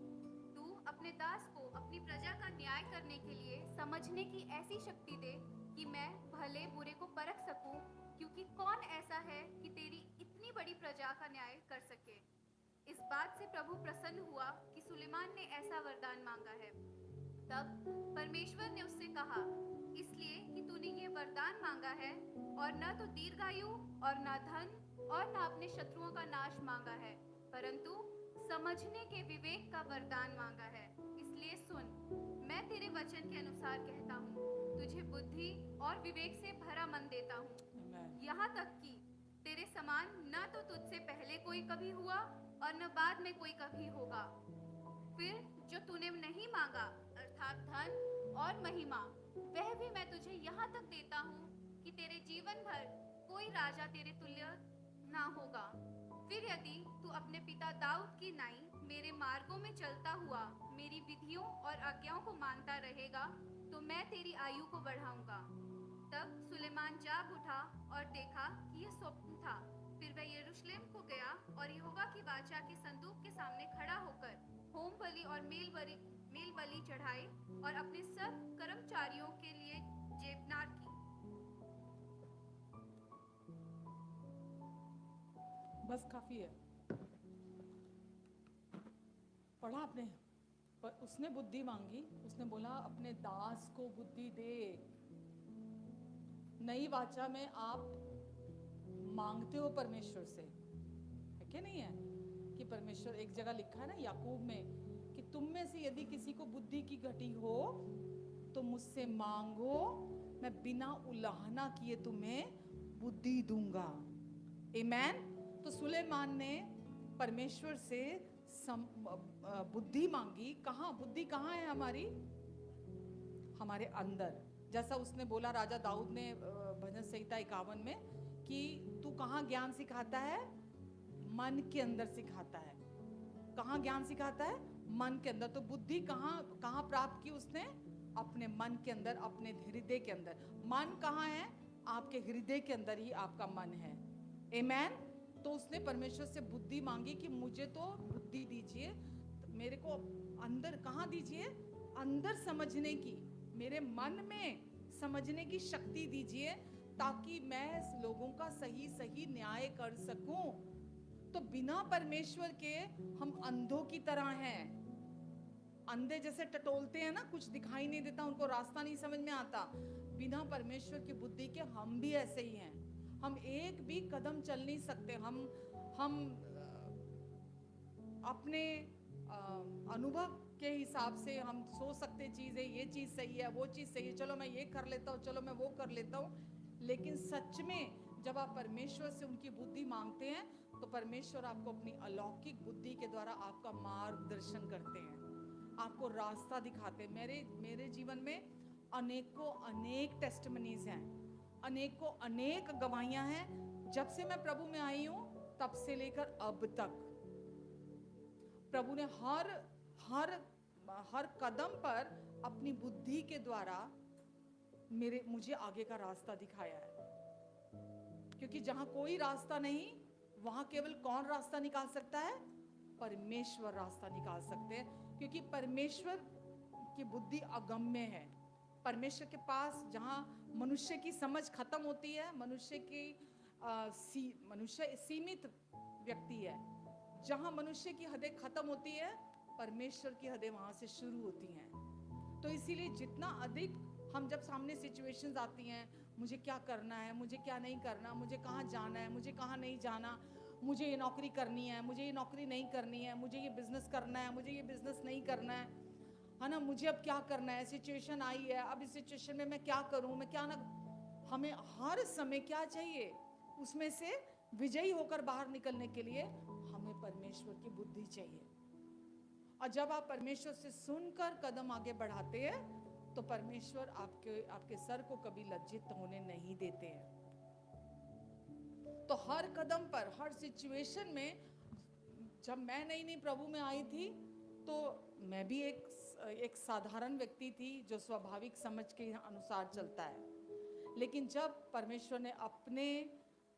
तू अपने दास को अपनी प्रजा का न्याय करने के लिए समझने की ऐसी शक्ति दे कि मैं भले बुरे को परख सकूं, क्योंकि कौन ऐसा है कि तेरी इतनी बड़ी प्रजा का न्याय कर सके। इस बात से प्रभु प्रसन्न हुआ कि सुलेमान ने ऐसा वरदान मांगा है। तब परमेश्वर ने उससे कहा, इसलिए कि तूने ये वरदान मांगा है और न तो दीर्घायु और न धन और न अपने शत्रुओं का नाश मांगा है, परंतु समझने के विवेक का वरदान मांगा है। इसलिए सुन, मैं तेरे वचन के अनुसार कहता हूँ, तुझे बुद्धि और विवेक से भरा मन देता हूँ, यहाँ तक कि तेरे समान न तो तुझसे पहले कोई कभी हुआ और न बाद में कोई कभी होगा। फिर जो तूने नहीं मांगा, अर्थात धन और महिमा, वह भी मैं तुझे यहाँ तक देता हूँ कि तेरे जीवन भर कोई राजा तेरे तुल्य ना होगा। फिर यदि तू अपने पिता दाऊद की नाई मेरे मार्गों में चलता हुआ मेरी विधियों और आज्ञाओं को मानता रहेगा, तो मैं तेरी आयु को बढ़ाऊंगा। तब सुलेमान जाग उठा और देखा कि यह स्वप्न था। फिर वह यरूशलेम को गया और यहोवा की वाचा के संदूक के सामने खड़ा होकर होम बलि और मेल बलि चढ़ाए और अपने सब कर्मचारियों के लिए जेबनार की। बस काफी है, पढ़ा आपने। पर उसने बुद्धि मांगी, उसने बोला अपने दास को बुद्धि दे। नई वाचा में आप मांगते हो परमेश्वर से, है क्या नहीं है? कि परमेश्वर, एक जगह लिखा है ना याकूब में कि तुम में से यदि किसी को बुद्धि की घटी हो तो मुझसे मांगो, मैं बिना उलाहना किए तुम्हें बुद्धि दूंगा। आमीन। तो सुलेमान ने परमेश्वर से बुद्धि मांगी। कहाँ बुद्धि, कहाँ है हमारी? हमारे अंदर। जैसा उसने बोला राजा दाऊद ने भजन संहिता 51 में कि तू कहाँ ज्ञान सिखाता है? मन के अंदर सिखाता है। कहाँ ज्ञान सिखाता है? मन के अंदर। तो बुद्धि कहाँ प्राप्त की उसने? अपने मन के अंदर, अपने हृदय के अंदर। मन कहाँ है? आपके हृदय के अंदर ही आपका मन है। आमीन। तो उसने परमेश्वर से बुद्धि मांगी कि मुझे तो बुद्धि दीजिए, मेरे को अंदर कहाँ दीजिए? अंदर समझने की, मेरे मन में समझने की शक्ति दीजिए, ताकि मैं लोगों का सही सही न्याय कर सकूं। तो बिना परमेश्वर के हम अंधों की तरह हैं। अंधे जैसे टटोलते हैं ना, कुछ दिखाई नहीं देता, उनको रास्ता नहीं समझ में आता। बिना परमेश्वर की बुद्धि के हम भी ऐसे ही हैं। हम एक भी कदम चल नहीं सकते। हम अपने अनुभव के हिसाब से हम सोच सकते चीज़ है, ये चीज़ सही है, वो चीज़ सही है, चलो मैं ये कर लेता हूँ, चलो मैं वो कर लेता हूँ। लेकिन सच में जब आप परमेश्वर से उनकी बुद्धि मांगते हैं तो परमेश्वर आपको अपनी अलौकिक बुद्धि के द्वारा आपका मार्गदर्शन करते हैं, आपको रास्ता दिखाते हैं। मेरे जीवन में अनेकों अनेक टेस्टिमनीज हैं, अनेकों अनेक गवाहियां हैं। जब से मैं प्रभु में आई हूं तब से लेकर अब तक प्रभु ने हर कदम पर अपनी बुद्धि के द्वारा मुझे आगे का रास्ता दिखाया है। क्योंकि जहां कोई रास्ता नहीं, वहां केवल कौन रास्ता निकाल सकता है? परमेश्वर रास्ता निकाल सकते हैं। क्योंकि परमेश्वर की बुद्धि अगम्य है। परमेश्वर के पास जहां मनुष्य की समझ खत्म होती है, मनुष्य सीमित व्यक्ति है, जहां मनुष्य की हदें खत्म होती है, परमेश्वर की हदें वहां से शुरू होती हैं। तो इसीलिए जितना अधिक हम जब सामने सिचुएशंस आती हैं, मुझे क्या करना है, मुझे क्या नहीं करना, मुझे कहाँ जाना है, मुझे कहाँ नहीं जाना, मुझे ये नौकरी करनी है, मुझे ये नौकरी नहीं करनी है, मुझे ये बिजनेस करना है, मुझे ये बिजनेस नहीं करना है ना, मुझे अब क्या करना है, सिचुएशन आई है, अब इस सिचुएशन में मैं क्या करूं, मैं क्या ना। हमें हर समय क्या चाहिए, उसमें से विजयी होकर बाहर निकलने के लिए हमें परमेश्वर की बुद्धि चाहिए। और जब आप परमेश्वर से सुनकर कदम आगे बढ़ाते हैं तो परमेश्वर आपके सर को कभी लज्जित होने नहीं देते हैं। तो हर कदम पर, हर सिचुएशन में, जब मैं नई नई प्रभु में आई थी तो मैं भी एक साधारण व्यक्ति थी जो स्वाभाविक समझ के अनुसार चलता है। लेकिन जब परमेश्वर ने अपने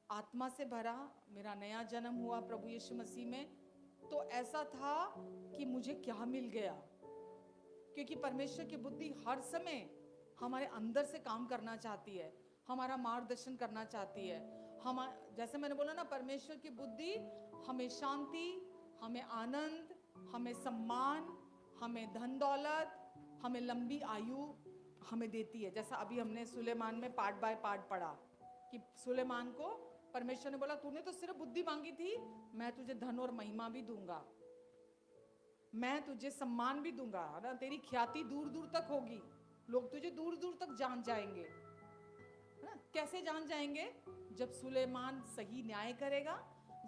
आत्मा से भरा, मेरा नया जन्म हुआ प्रभु यीशु मसीह में, तो ऐसा था कि मुझे क्या मिल गया, क्योंकि परमेश्वर की बुद्धि हर समय हमारे अंदर से काम करना चाहती है, हमारा मार्गदर्शन करना चाहती है। हम, जैसे मैंने बोला ना, परमेश्वर की बुद्धि हमें शांति, हमें आनंद, हमें सम्मान, हमें धन दौलत, हमें लंबी आयु हमें देती है। जैसा अभी हमने सुलेमान में पार्ट बाय पार्ट पढ़ा कि सुलेमान को परमेश्वर ने बोला, तूने तो सिर्फ बुद्धि मांगी थी, मैं तुझे धन और महिमा भी दूंगा, मैं तुझे सम्मान भी दूंगा, है ना, तेरी ख्याति दूर दूर तक होगी, लोग तुझे दूर दूर तक जान जाएंगे, है ना। कैसे जान जाएंगे? जब सुलेमान सही न्याय करेगा,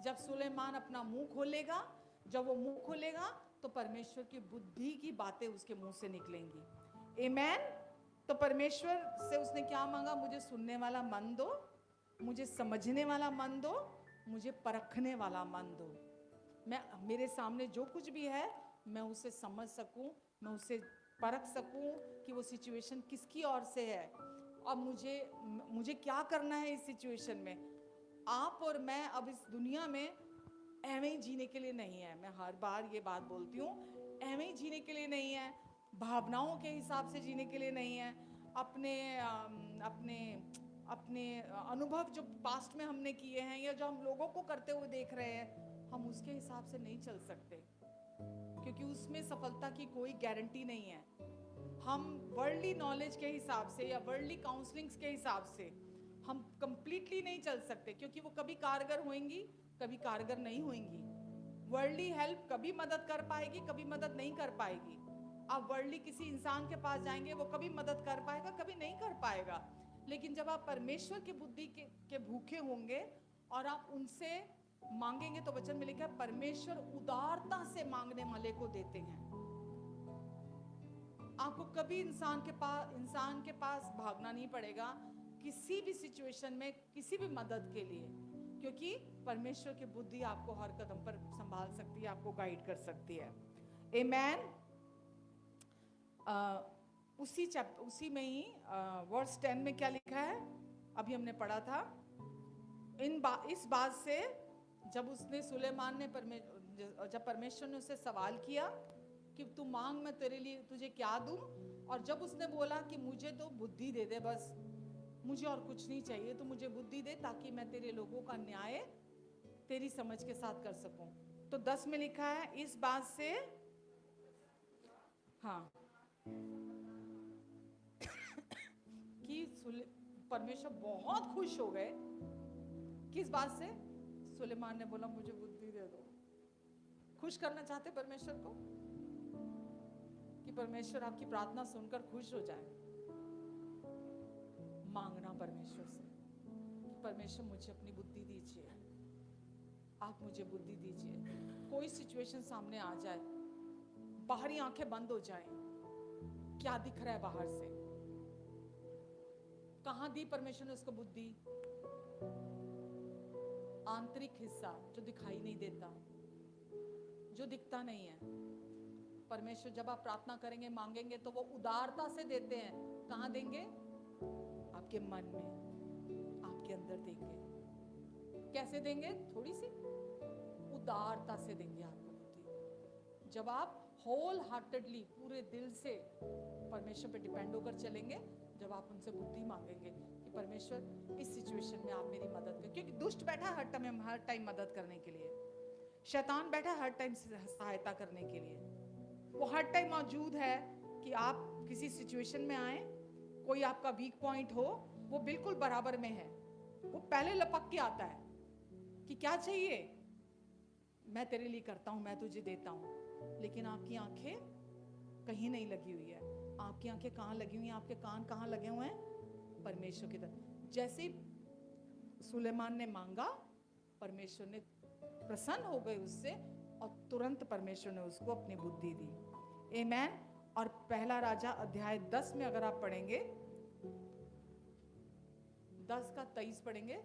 जब सुलेमान अपना मुंह खोलेगा। जब वो मुंह खोलेगा तो परमेश्वर की बुद्धि की बातें उसके मुंह से निकलेंगी। आमेन। तो परमेश्वर से उसने क्या मांगा? मुझे सुनने वाला मन दो, मुझे समझने वाला मन दो, मुझे परखने वाला मन दो। मैं, मेरे सामने जो कुछ भी है मैं उसे समझ सकूं, मैं उसे परख सकूं कि वो सिचुएशन किसकी ओर से है और मुझे क्या करना है इस सिचुएशन में। आप और मैं अब इस दुनिया में ऐਵੇਂ ही जीने के लिए नहीं है। मैं हर बार ये बात बोलती हूँ, ऐਵੇਂ ही जीने के लिए नहीं है, भावनाओं के हिसाब से जीने के लिए नहीं है, अपने अपने अपने अनुभव जो पास्ट में हमने किए हैं या जो हम लोगों को करते हुए देख रहे हैं, हम उसके हिसाब से नहीं चल सकते, क्योंकि उसमें सफलता की कोई गारंटी नहीं है। हम वर्ल्डली नॉलेज के हिसाब से या वर्ल्डली काउंसलिंग्स के हिसाब से हम कंप्लीटली नहीं चल सकते, क्योंकि वो कभी कारगर होंगी, कभी कारगर नहीं होंगी। वर्ल्डली हेल्प कभी मदद कर पाएगी, कभी मदद नहीं कर पाएगी। आप वर्ल्डली किसी इंसान के पास जाएंगे, वो कभी मदद कर पाएगा, कभी नहीं कर पाएगा। लेकिन जब आप परमेश्वर की बुद्धि के भूखे होंगे और आप उनसे मांगेंगे तो वचन में लिखा है, परमेश्वर उदारता से मांगने वाले को देते हैं। आपको कभी इंसान के पास भागना नहीं पड़ेगा किसी भी सिचुएशन में, किसी भी मदद के लिए, क्योंकि परमेश्वर की बुद्धि आपको हर कदम पर संभाल सकती है, आपको गाइड कर सकती है। आमेन। उसी में ही वर्स 10 में क्या लिखा है, अभी हमने पढ़ा था। इस बात से जब उसने सुलेमान ने जब परमेश्वर ने उसे सवाल किया कि तू मांग, मैं तेरे लिए तुझे क्या दूं, और जब उसने बोला कि मुझे तो बुद्धि दे दे, बस मुझे और कुछ नहीं चाहिए, तो मुझे बुद्धि दे ताकि मैं तेरे लोगों का न्याय तेरी समझ के साथ कर सकूं। तो 10 में लिखा है, इस बात से, हाँ, कि परमेश्वर बहुत खुश हो गए। किस बात से? सुलेमान ने बोला मुझे बुद्धि दे दो। खुश करना चाहते परमेश्वर को, कि परमेश्वर आपकी प्रार्थना सुनकर खुश हो जाए। मांगना परमेश्वर से कि परमेश्वर मुझे अपनी बुद्धि दीजिए, आप मुझे बुद्धि दीजिए। कोई सिचुएशन सामने आ जाए, बाहरी आंखें बंद हो जाएं, क्या दिख रहा है बाहर से, कहां दी परमेश्वर ने उसको बुद्धि? आंतरिक हिस्सा जो दिखाई नहीं देता, जो दिखता नहीं है। परमेश्वर जब आप प्रार्थना करेंगे, मांगेंगे, तो वो उदारता से देते हैं। कहां देंगे? आपके मन में, आपके अंदर देंगे। कैसे देंगे? थोड़ी सी उदारता से देंगे आपको बुद्धि। जब आप होल हार्टेडली, पूरे दिल से परमेश्वर पे डिपेंड होकर चलेंगे, जब आप उनसे बुद्धि मांगेंगे कि परमेश्वर इस सिचुएशन में आप मेरी मदद करें, क्योंकि दुष्ट बैठा हर टाइम मदद करने के लिए, शैतान बैठा हर टाइम सहायता करने के लिए। वो हर टाइम मौजूद है कि आप किसी सिचुएशन में आए, कोई आपका वीक पॉइंट हो, वो बिल्कुल बराबर में है। वो पहले लपक के आता है कि क्या चाहिए, मैं तेरे लिए करता हूं, मैं तुझे देता हूं। लेकिन आपकी आंखें कहीं नहीं लगी हुई है। आपकी आंखें कहां लगी हुई हैं? आपके कान कहां लगे हुए हैं? परमेश्वर की तरफ। जैसे ही सुलेमान ने मांगा, परमेश्वर ने प्रसन्न हो गए उससे, और तुरंत परमेश्वर ने उसको अपनी बुद्धि दी। आमेन। और पहला राजा अध्याय 10 में अगर आप पढ़ेंगे, 10 का 23 पढ़ेंगे,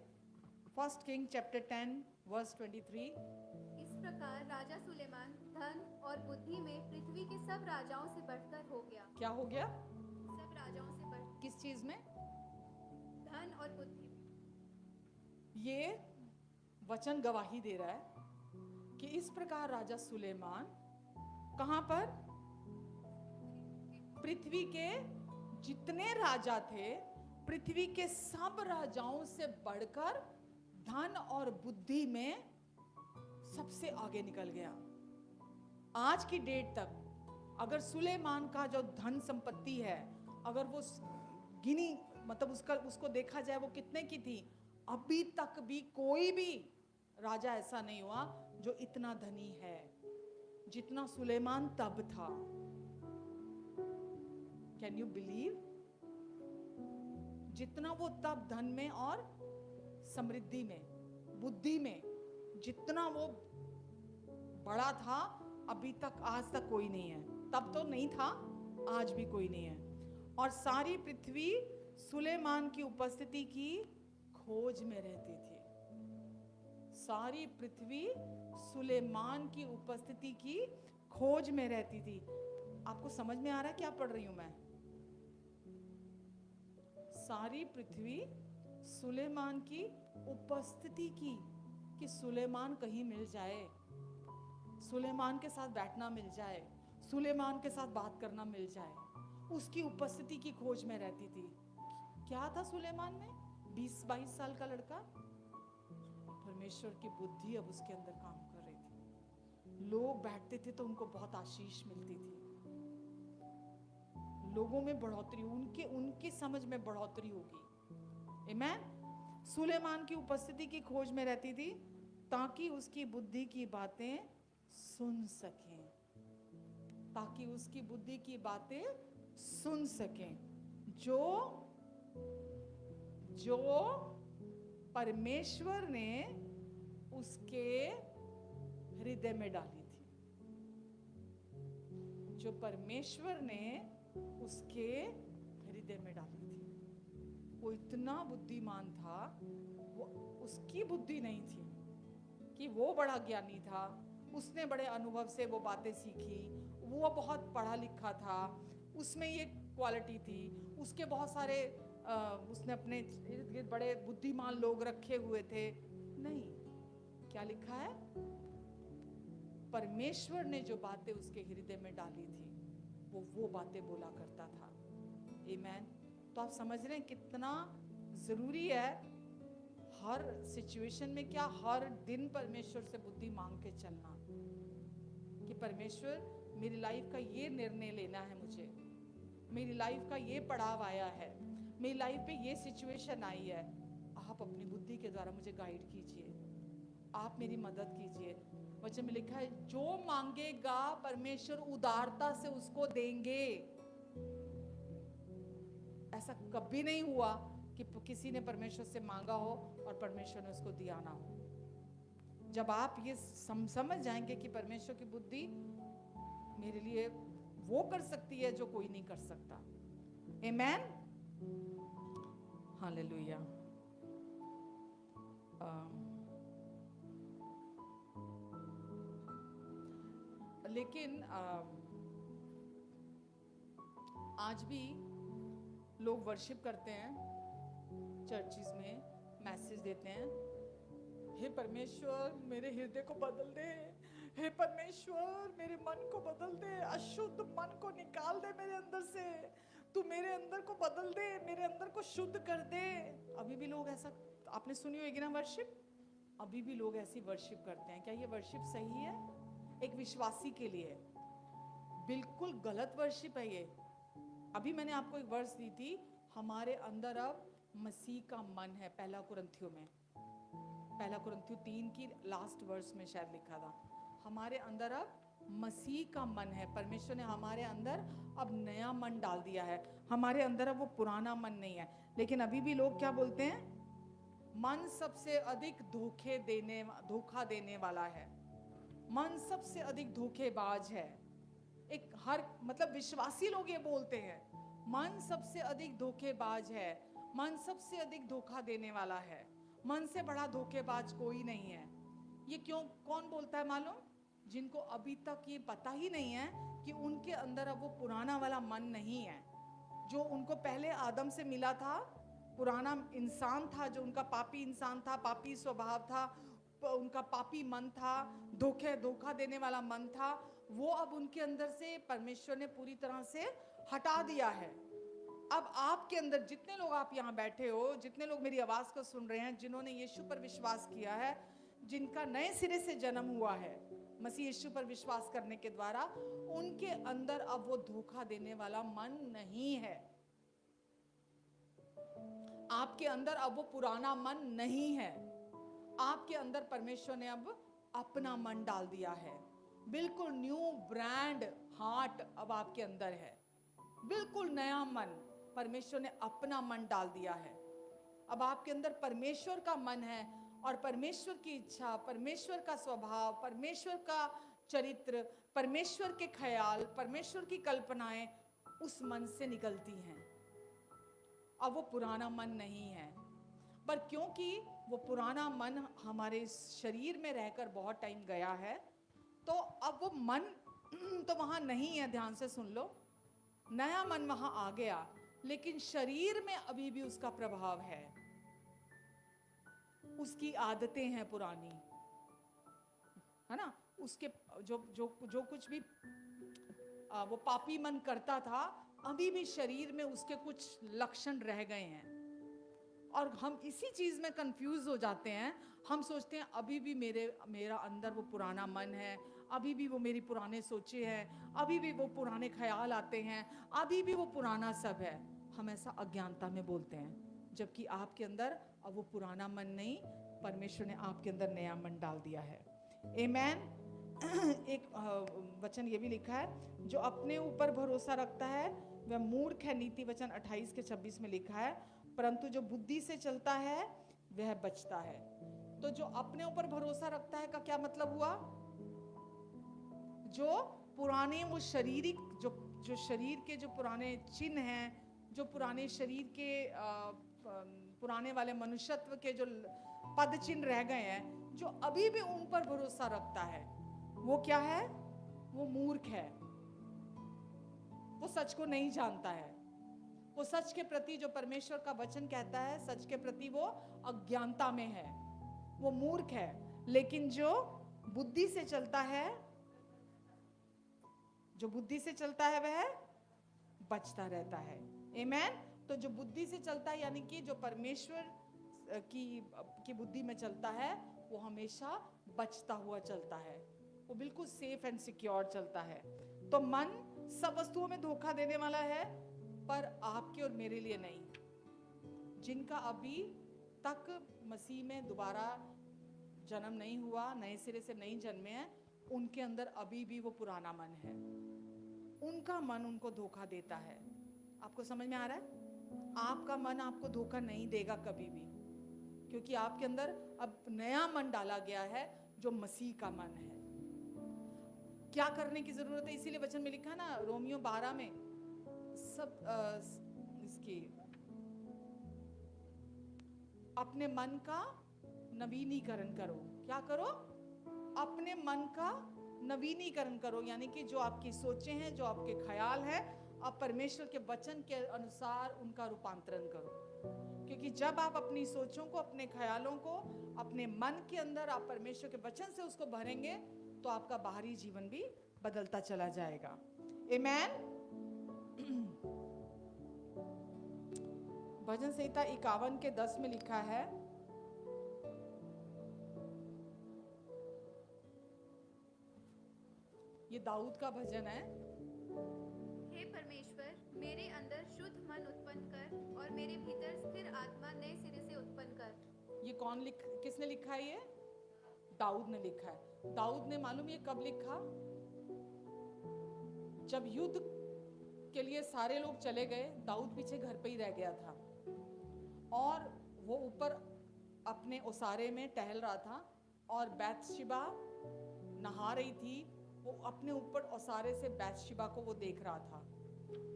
फर्स्ट किंग चैप्टर 10 वर्स 23। इस प्रकार राजा सुलेमान धन और बुद्धि में पृथ्वी के सब राजाओं से बढ़कर हो गया। क्या हो गया? सब राजाओं से बढ़, किस चीज में? धन और बुद्धि में। ये वचन गवाही दे रहा है कि इस प्रकार राजा सुलेमान कहां पर? पृथ्वी के जितने राजा थे, पृथ्वी के सब राजाओं से बढ़कर धन और बुद्धि में सबसे आगे निकल गया। आज की डेट तक अगर सुलेमान का जो धन संपत्ति है, अगर वो गिनी, मतलब उसको देखा जाए वो कितने की थी, अभी तक भी कोई भी राजा ऐसा नहीं हुआ जो इतना धनी है जितना सुलेमान तब था। Can you believe? जितना वो तब धन में और समृद्धि में, बुद्धि में, जितना वो बड़ा था, अभी तक आज तक कोई नहीं है। तब तो नहीं था, आज भी कोई नहीं है। और सारी पृथ्वी सुलेमान की उपस्थिति की खोज में रहती थी। सारी पृथ्वी सुलेमान की उपस्थिति की खोज में रहती थी। आपको समझ में आ रहा है क्या पढ़ रही हूं मैं? सारी पृथ्वी सुलेमान की उपस्थिति की, कि सुलेमान कहीं मिल जाए, सुलेमान के साथ बैठना मिल जाए, सुलेमान के साथ बात करना मिल जाए, उसकी उपस्थिति की खोज में रहती थी। क्या था सुलेमान में? 20-22 साल का लड़का। परमेश्वर की बुद्धि अब उसके अंदर काम कर रही थी। लोग बैठते थे तो उनको बहुत आशीष मिलती थी, लोगों में बढ़ोतरी, उनकी समझ में बढ़ोतरी होगी। आमेन। सुलेमान की उपस्थिति की खोज में रहती थी ताकि उसकी बुद्धि की बातें सुन सकें, ताकि उसकी बुद्धि की बातें सुन सकें जो परमेश्वर ने उसके हृदय में डाली थी, जो परमेश्वर ने उसके हृदय में डाली थी। वो इतना बुद्धिमान था, वो उसकी बुद्धि नहीं थी कि वो बड़ा ज्ञानी था, उसने बड़े अनुभव से वो बातें सीखी, वो बहुत पढ़ा लिखा था, उसमें ये क्वालिटी थी, उसके बहुत सारे उसने अपने इर्द गिर्द बड़े बुद्धिमान लोग रखे हुए थे। नहीं, क्या लिखा है? परमेश्वर ने जो बातें उसके हृदय में डाली थी, वो बातें बोला करता था। आमेन। तो आप समझ रहे हैं कितना जरूरी है हर सिचुएशन में, क्या हर दिन परमेश्वर से बुद्धि मांग के चलना, कि परमेश्वर मेरी लाइफ का ये निर्णय लेना है, मुझे मेरी लाइफ का ये पड़ाव आया है, मेरी लाइफ पे ये सिचुएशन आई है, आप अपनी बुद्धि के द्वारा मुझे गाइड कीजिए, आप मेरी मदद कीजिए। वचन में लिखा है, जो मांगेगा परमेश्वर उदारता से उसको देंगे। ऐसा कभी नहीं हुआ कि किसी ने परमेश्वर से मांगा हो और परमेश्वर ने उसको दिया ना हो। जब आप ये समझ जाएंगे कि परमेश्वर की बुद्धि मेरे लिए वो कर सकती है जो कोई नहीं कर सकता। आमेन। हालेलुया। लेकिन आज भी लोग वर्शिप करते हैं, चर्चिस में मैसेज देते हैं, हे परमेश्वर मेरे हृदय को बदल दे, हे परमेश्वर मेरे मन को बदल दे, अशुद्ध मन को निकाल दे मेरे अंदर से, तू मेरे अंदर को बदल दे, मेरे अंदर को शुद्ध कर दे। अभी भी लोग ऐसा, आपने सुनी होगी ना वर्शिप, अभी भी लोग ऐसी वर्शिप करते हैं। क्या ये वर्शिप सही है? एक विश्वासी के लिए बिल्कुल गलत वर्शिप है ये। अभी मैंने आपको एक वर्स दी थी, हमारे अंदर अब मसीह का मन है। पहला कुरिन्थियों 3 की लास्ट वर्स में शायद लिखा था, हमारे अंदर अब मसीह का मन है। परमेश्वर ने हमारे अंदर अब नया मन डाल दिया है। हमारे अंदर अब वो पुराना मन नहीं है। लेकिन अभी भी लोग क्या बोलते हैं? मन सबसे अधिक धोखा देने वाला है। मन सबसे अधिक धोखेबाज है। एक हर मतलब विश्वासी लोग ये बोलते हैं, मन सबसे अधिक धोखेबाज है, मन सबसे अधिक धोखा देने वाला है, मन से बड़ा धोखेबाज कोई नहीं है। ये क्यों कौन बोलता है मालूम? जिनको अभी तक ये पता ही नहीं है कि उनके अंदर अब वो पुराना वाला मन नहीं है जो उनको पहले आदम से मिला था। पुराना इंसान था जो उनका पापी इंसान था, पापी स्वभाव था, उनका पापी मन था, धोखा देने वाला मन था। वो अब उनके अंदर से परमेश्वर ने पूरी तरह से हटा दिया है। अब आपके अंदर जितने लोग आप यहाँ बैठे हो, जितने लोग मेरी आवाज को सुन रहे हैं, जिन्होंने यीशु पर विश्वास किया है, जिनका नए सिरे से जन्म हुआ है मसीह यीशु पर विश्वास करने के द्वारा, उनके अंदर अब वो धोखा देने वाला मन नहीं है। आपके अंदर अब वो पुराना मन नहीं है। आपके अंदर परमेश्वर ने अब अपना मन डाल दिया है। बिल्कुल न्यू ब्रांड हार्ट अब आपके अंदर है। बिल्कुल नया मन, परमेश्वर ने अपना मन डाल दिया है। अब आपके अंदर परमेश्वर का मन है और परमेश्वर की इच्छा, परमेश्वर का स्वभाव, परमेश्वर का चरित्र, परमेश्वर के ख्याल, परमेश्वर की कल्पनाएं उस मन से निकलती हैं। अब वो पुराना मन नहीं है। पर क्योंकि वो पुराना मन हमारे शरीर में रहकर बहुत टाइम गया है, तो अब वो मन तो वहां नहीं है। ध्यान से सुन लो, नया मन वहां आ गया, लेकिन शरीर में अभी भी उसका प्रभाव है। उसकी आदतें हैं पुरानी, है ना? उसके जो जो जो कुछ भी वो पापी मन करता था, अभी भी शरीर में उसके कुछ लक्षण रह गए हैं। और हम इसी चीज में कंफ्यूज हो जाते हैं। हम सोचते हैं अभी भी मेरा अंदर वो पुराना मन है, अभी भी वो मेरी पुराने सोचे हैं, अभी भी वो पुराने ख्याल आते हैं, अभी भी वो पुराना सब है। हम ऐसा अज्ञानता में बोलते हैं, जबकि आपके अंदर अब वो पुराना मन नहीं, परमेश्वर ने आपके अंदर नया मन डाल दिया है। आमेन। एक वचन ये भी लिखा है, जो अपने ऊपर भरोसा रखता है वह मूर्ख है। नीति वचन 28 के 26 में लिखा है, परंतु जो बुद्धि से चलता है वह बचता है। तो जो अपने ऊपर भरोसा रखता है का क्या मतलब हुआ? जो पुराने वो शारीरिक जो शरीर के जो पुराने चिन्ह हैं, जो पुराने शरीर के पुराने वाले मनुष्यत्व के जो पद चिन्ह रह गए हैं, जो अभी भी उन पर भरोसा रखता है, वो क्या है? वो मूर्ख है। वो सच को नहीं जानता है। वो सच के प्रति जो परमेश्वर का वचन कहता है, सच के प्रति वो अज्ञानता में है, वो मूर्ख है। लेकिन जो बुद्धि से चलता है, वह बचता रहता है। आमेन। तो जो बुद्धि से चलता है, यानी कि जो परमेश्वर की बुद्धि में चलता है, वो हमेशा बचता हुआ चलता है। वो बिल्कुल सेफ एंड सिक्योर चलता है। तो मन सब वस्तुओं में धोखा देने वाला है, पर आपके और मेरे लिए नहीं। जिनका अभी तक मसीह में दोबारा जन्म नहीं हुआ, नए सिरे से नहीं जन्मे हैं, उनके अंदर अभी भी वो पुराना मन है। उनका मन उनको धोखा देता है। आपको समझ में आ रहा है? आपका मन आपको धोखा नहीं देगा कभी भी, क्योंकि आपके अंदर अब नया मन डाला गया है जो मसीह का मन है। क्या करने की जरूरत है? इसीलिए वचन में लिखा है ना, रोमियो 12 में, सब इसकी अपने मन का नवीनीकरण करो। क्या करो? अपने मन का नवीनीकरण करो, यानी कि जो आपकी सोचें हैं, जो आपके ख्याल है, आप परमेश्वर के वचन के अनुसार उनका रूपांतरण करो। क्योंकि जब आप अपनी सोचों को, अपने ख्यालों को, अपने मन के अंदर आप परमेश्वर के वचन से उसको भरेंगे, तो आपका बाहरी जीवन भी बदलता चला जाएगा। आमेन। भजन संहिता 51 के 10 में लिखा है, ये दाऊद का भजन है। हे परमेश्वर, मेरे अंदर शुद्ध मन उत्पन्न कर और मेरे भीतर स्थिर आत्मा नए सिरे से उत्पन्न कर। ये किसने लिखा है? ये दाऊद ने लिखा है। दाऊद ने मालूम ये कब लिखा? जब युद्ध के लिए सारे लोग चले गए, दाऊद पीछे घर पे ही रह गया था और वो ऊपर अपने ओसारे में टहल रहा था और बैतशिबा नहा रही थी। वो अपने ऊपर ओसारे से बैतशिबा को वो देख रहा था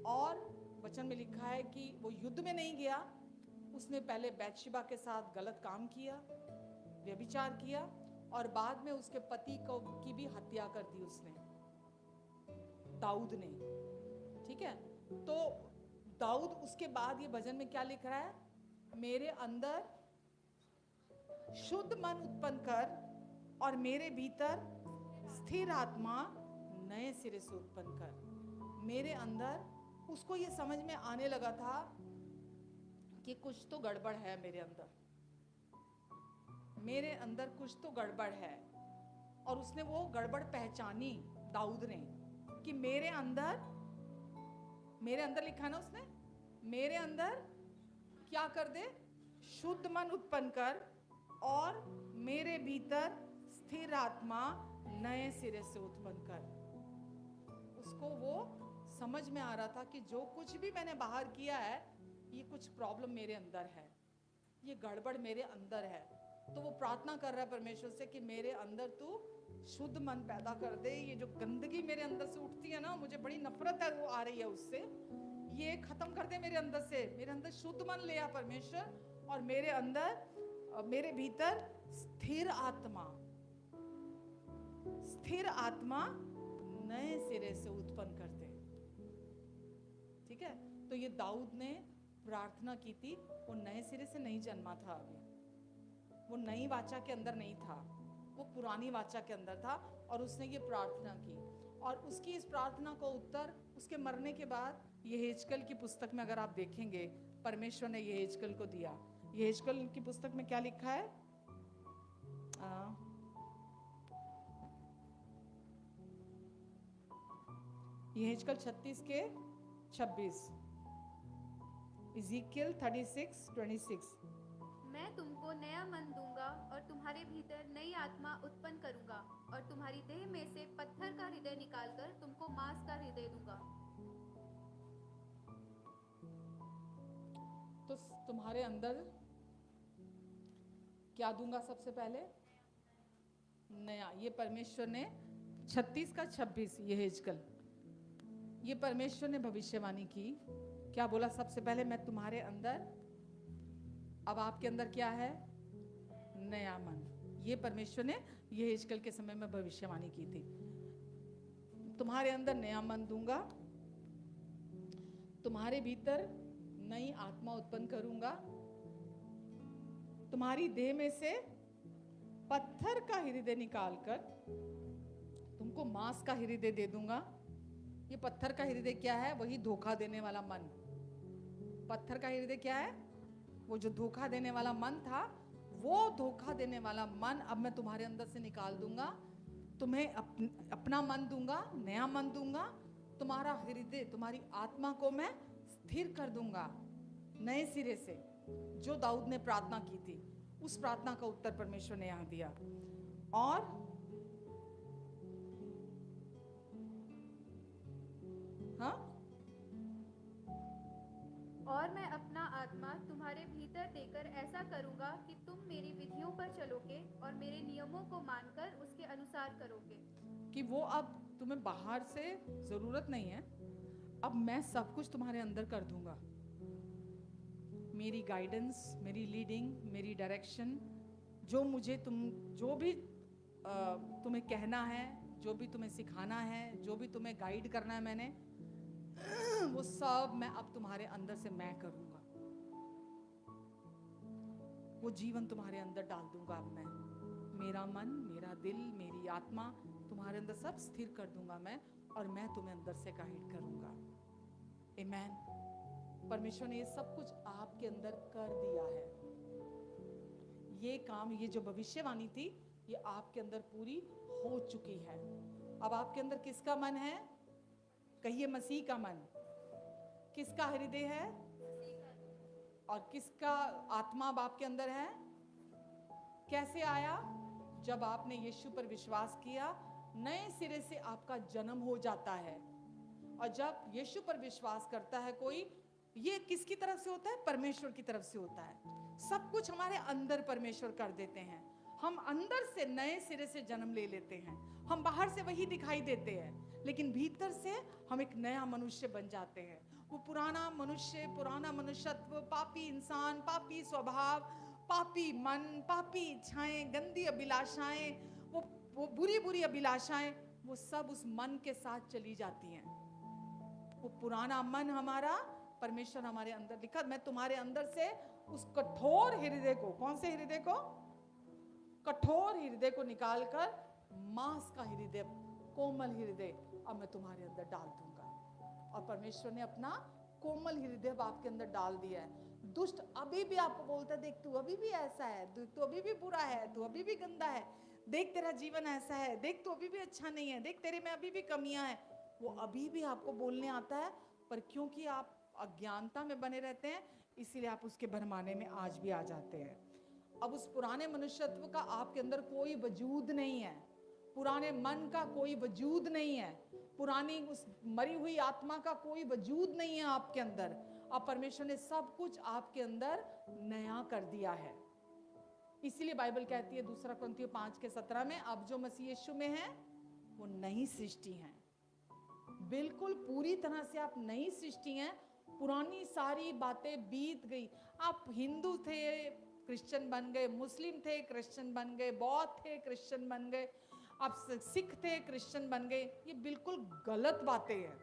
और वचन में लिखा है कि वो युद्ध में नहीं गया, उसने पहले बैतशिबा के साथ गलत काम किया, व्यभिचार किया और बाद में उसके पति को की भी हत्या कर दी उसने, दाऊद ने। ठीक है, तो दाऊद उसके बाद ये भजन में क्या लिख रहा है? मेरे अंदर शुद्ध मन उत्पन्न कर और मेरे भीतर स्थिर आत्मा नए सिरे से उत्पन्न कर। मेरे अंदर, उसको ये समझ में आने लगा था कि कुछ तो गड़बड़ है मेरे अंदर कुछ तो गड़बड़ है। और उसने वो गड़बड़ पहचानी, दाऊद ने, कि मेरे अंदर लिखा ना उसने, मेरे अंदर क्या कर दे? शुद्ध मन उत्पन्न कर और मेरे भीतर स्थिर आत्मा नए सिरे से उत्पन्न कर। उसको वो समझ में आ रहा था कि जो कुछ भी मैंने बाहर किया है, ये कुछ प्रॉब्लम मेरे अंदर है, ये गड़बड़ मेरे अंदर है। तो वो प्रार्थना कर रहा है परमेश्वर से कि मेरे अंदर तू शुद्ध मन पैदा कर दे। ये जो गंदगी मेरे अंदर से उठती है ना, मुझे बड़ी नफरत है वो आ रही है उससे, ये खत्म कर दे मेरे अंदर से। मेरे अंदर शुद्ध मन ले आ परमेश्वर और मेरे अंदर, मेरे भीतर स्थिर आत्मा नए सिरे से उत्पन्न कर दे। ठीक है, तो ये दाऊद ने प्रार्थना की थी। वो नए सिरे से नहीं जन्मा था, अभी वो नई वाचा के अंदर नहीं था, वो पुरानी वाचा के अंदर था और उसने ये प्रार्थना की। और उसकी इस प्रार्थना को उत्तर उसके मरने के बाद यहेजकेल की पुस्तक में अगर आप देखेंगे, परमेश्वर ने यहेजकेल को दिया। यहेजकेल की पुस्तक में क्या लिखा है? यहेजकेल 36 के 26, इज़ीकियल 36:26। मैं तुमको नया मन दूंगा और तुम्हारे भीतर नई आत्मा उत्पन्न करूंगा और तुम्हारी देह में से पत्थर का हृदय निकालकर तुमको मांस का हृदय दूंगा। तो तुम्हारे अंदर क्या दूंगा? सबसे पहले नया। ये परमेश्वर ने 36 का 26, यहेजकेल, ये परमेश्वर ने भविष्यवाणी की। क्या बोला? सबसे पहले मैं तुम्हारे अंदर, अब आपके अंदर क्या है? नया मन। ये परमेश्वर ने यहेजकेल के समय में भविष्यवाणी की थी। तुम्हारे अंदर नया मन दूंगा, तुम्हारे भीतर नई आत्मा उत्पन्न करूंगा, तुम्हारी देह में से पत्थर का हृदय निकालकर तुमको मांस का हृदय दे दूंगा। ये पत्थर का हृदय क्या है? वही धोखा देने वाला मन। पत्थर का हृदय क्या है? वो जो धोखा देने वाला मन था, वो धोखा देने वाला मन अब मैं तुम्हारे अंदर से निकाल दूंगा। तुम्हें अपना मन दूंगा, नया मन दूंगा। तुम्हारा हृदय, तुम्हारी आत्मा को मैं स्थिर कर दूंगा नए सिरे से। जो दाऊद ने प्रार्थना की थी, उस प्रार्थना का उत्तर परमेश्वर ने यहां दिया। और हाँ, और मैं अपना आत्मा तुम्हारे भीतर देकर ऐसा करूंगा कि तुम मेरी विधियों पर चलोगे और मेरे नियमों को मानकर उसके अनुसार करोगे। कि वो अब तुम्हें बाहर से जरूरत नहीं है, अब मैं सब कुछ तुम्हारे अंदर कर दूंगा। मेरी गाइडेंस, मेरी लीडिंग, मेरी डायरेक्शन, जो मुझे जो भी तुम्हें कहना है, जो भी तुम्हें सिखाना है, जो भी तुम्हें गाइड करना है, मैंने वो सब मैं अब तुम्हारे अंदर से मैं करूंगा। वो जीवन तुम्हारे अंदर डाल दूंगा अब मैं। मेरा मन, मेरा दिल, मेरी आत्मा तुम्हारे अंदर सब स्थिर कर दूंगा मैं, और मैं तुम्हें अंदर से गाइड करूंगा। आमीन। परमेश्वर ने ये सब कुछ आपके अंदर कर दिया है। ये काम, ये जो भविष्यवाणी थी, ये आपके अंदर पूरी हो चुकी है। अब आपके अंदर किसका मन है? कहिए मसीह का मन। किसका हृदय है और किसका आत्मा बाप के अंदर है? कैसे आया? जब आपने यीशु पर विश्वास किया, नए सिरे से आपका जन्म हो जाता है। और जब यीशु पर विश्वास करता है कोई, ये किसकी तरफ से होता है? परमेश्वर की तरफ से होता है। सब कुछ हमारे अंदर परमेश्वर कर देते हैं। हम अंदर से नए सिरे से जन्म ले लेते हैं। हम बाहर से वही दिखाई देते हैं, लेकिन भीतर से हम एक नया मनुष्य बन जाते हैं। वो पुराना मनुष्य, पुराना मनुष्यत्व, पापी इंसान, पापी स्वभाव, पापी मन, पापी इच्छाएं, गंदी अभिलाषाएं, वो बुरी बुरी अभिलाषाएं, वो सब उस मन के साथ चली जाती हैं। वो पुराना मन हमारा, परमेश्वर हमारे अंदर लिखा, मैं तुम्हारे अंदर से उस कठोर हृदय को, कौन से हृदय को? कठोर हृदय को निकालकर मांस का हृदय, कोमल हृदय अब मैं तुम्हारे अंदर डाल दूंगा। और परमेश्वर ने अपना कोमल हृदय आपके अंदर डाल दिया है। दुष्ट अभी भी आपको बोलता है, देख तू अभी भी ऐसा है, तू अभी भी बुरा है, तू अभी भी गंदा है, देख तेरा जीवन ऐसा है, देख तू अभी भी अच्छा नहीं है, देख तेरे में अभी भी कमियां हैं। वो अभी भी आपको बोलने आता है, पर क्योंकि आप अज्ञानता में बने रहते हैं, इसीलिए आप उसके भरमाने में आज भी आ जाते हैं। अब उस पुराने मनुष्यत्व का आपके अंदर कोई वजूद नहीं है, पुराने मन का कोई वजूद नहीं है, पुरानी उस मरी हुई आत्मा का कोई वजूद नहीं है आपके अंदर। अब परमेश्वर ने सब कुछ आपके अंदर नया कर दिया है। इसीलिए बाइबल कहती है 2 कुरिन्थियों 5:17 में, अब जो मसीह यीशु में है वो नई सृष्टि है। बिल्कुल पूरी तरह से आप नई सृष्टि हैं। पुरानी सारी बातें बीत गई। आप हिंदू थे, क्रिश्चियन बन गए, मुस्लिम थे, क्रिश्चियन बन गए, बौद्ध थे, क्रिश्चियन बन गए, आप सिख थे, क्रिश्चियन बन गए। ये बिल्कुल गलत बातें हैं।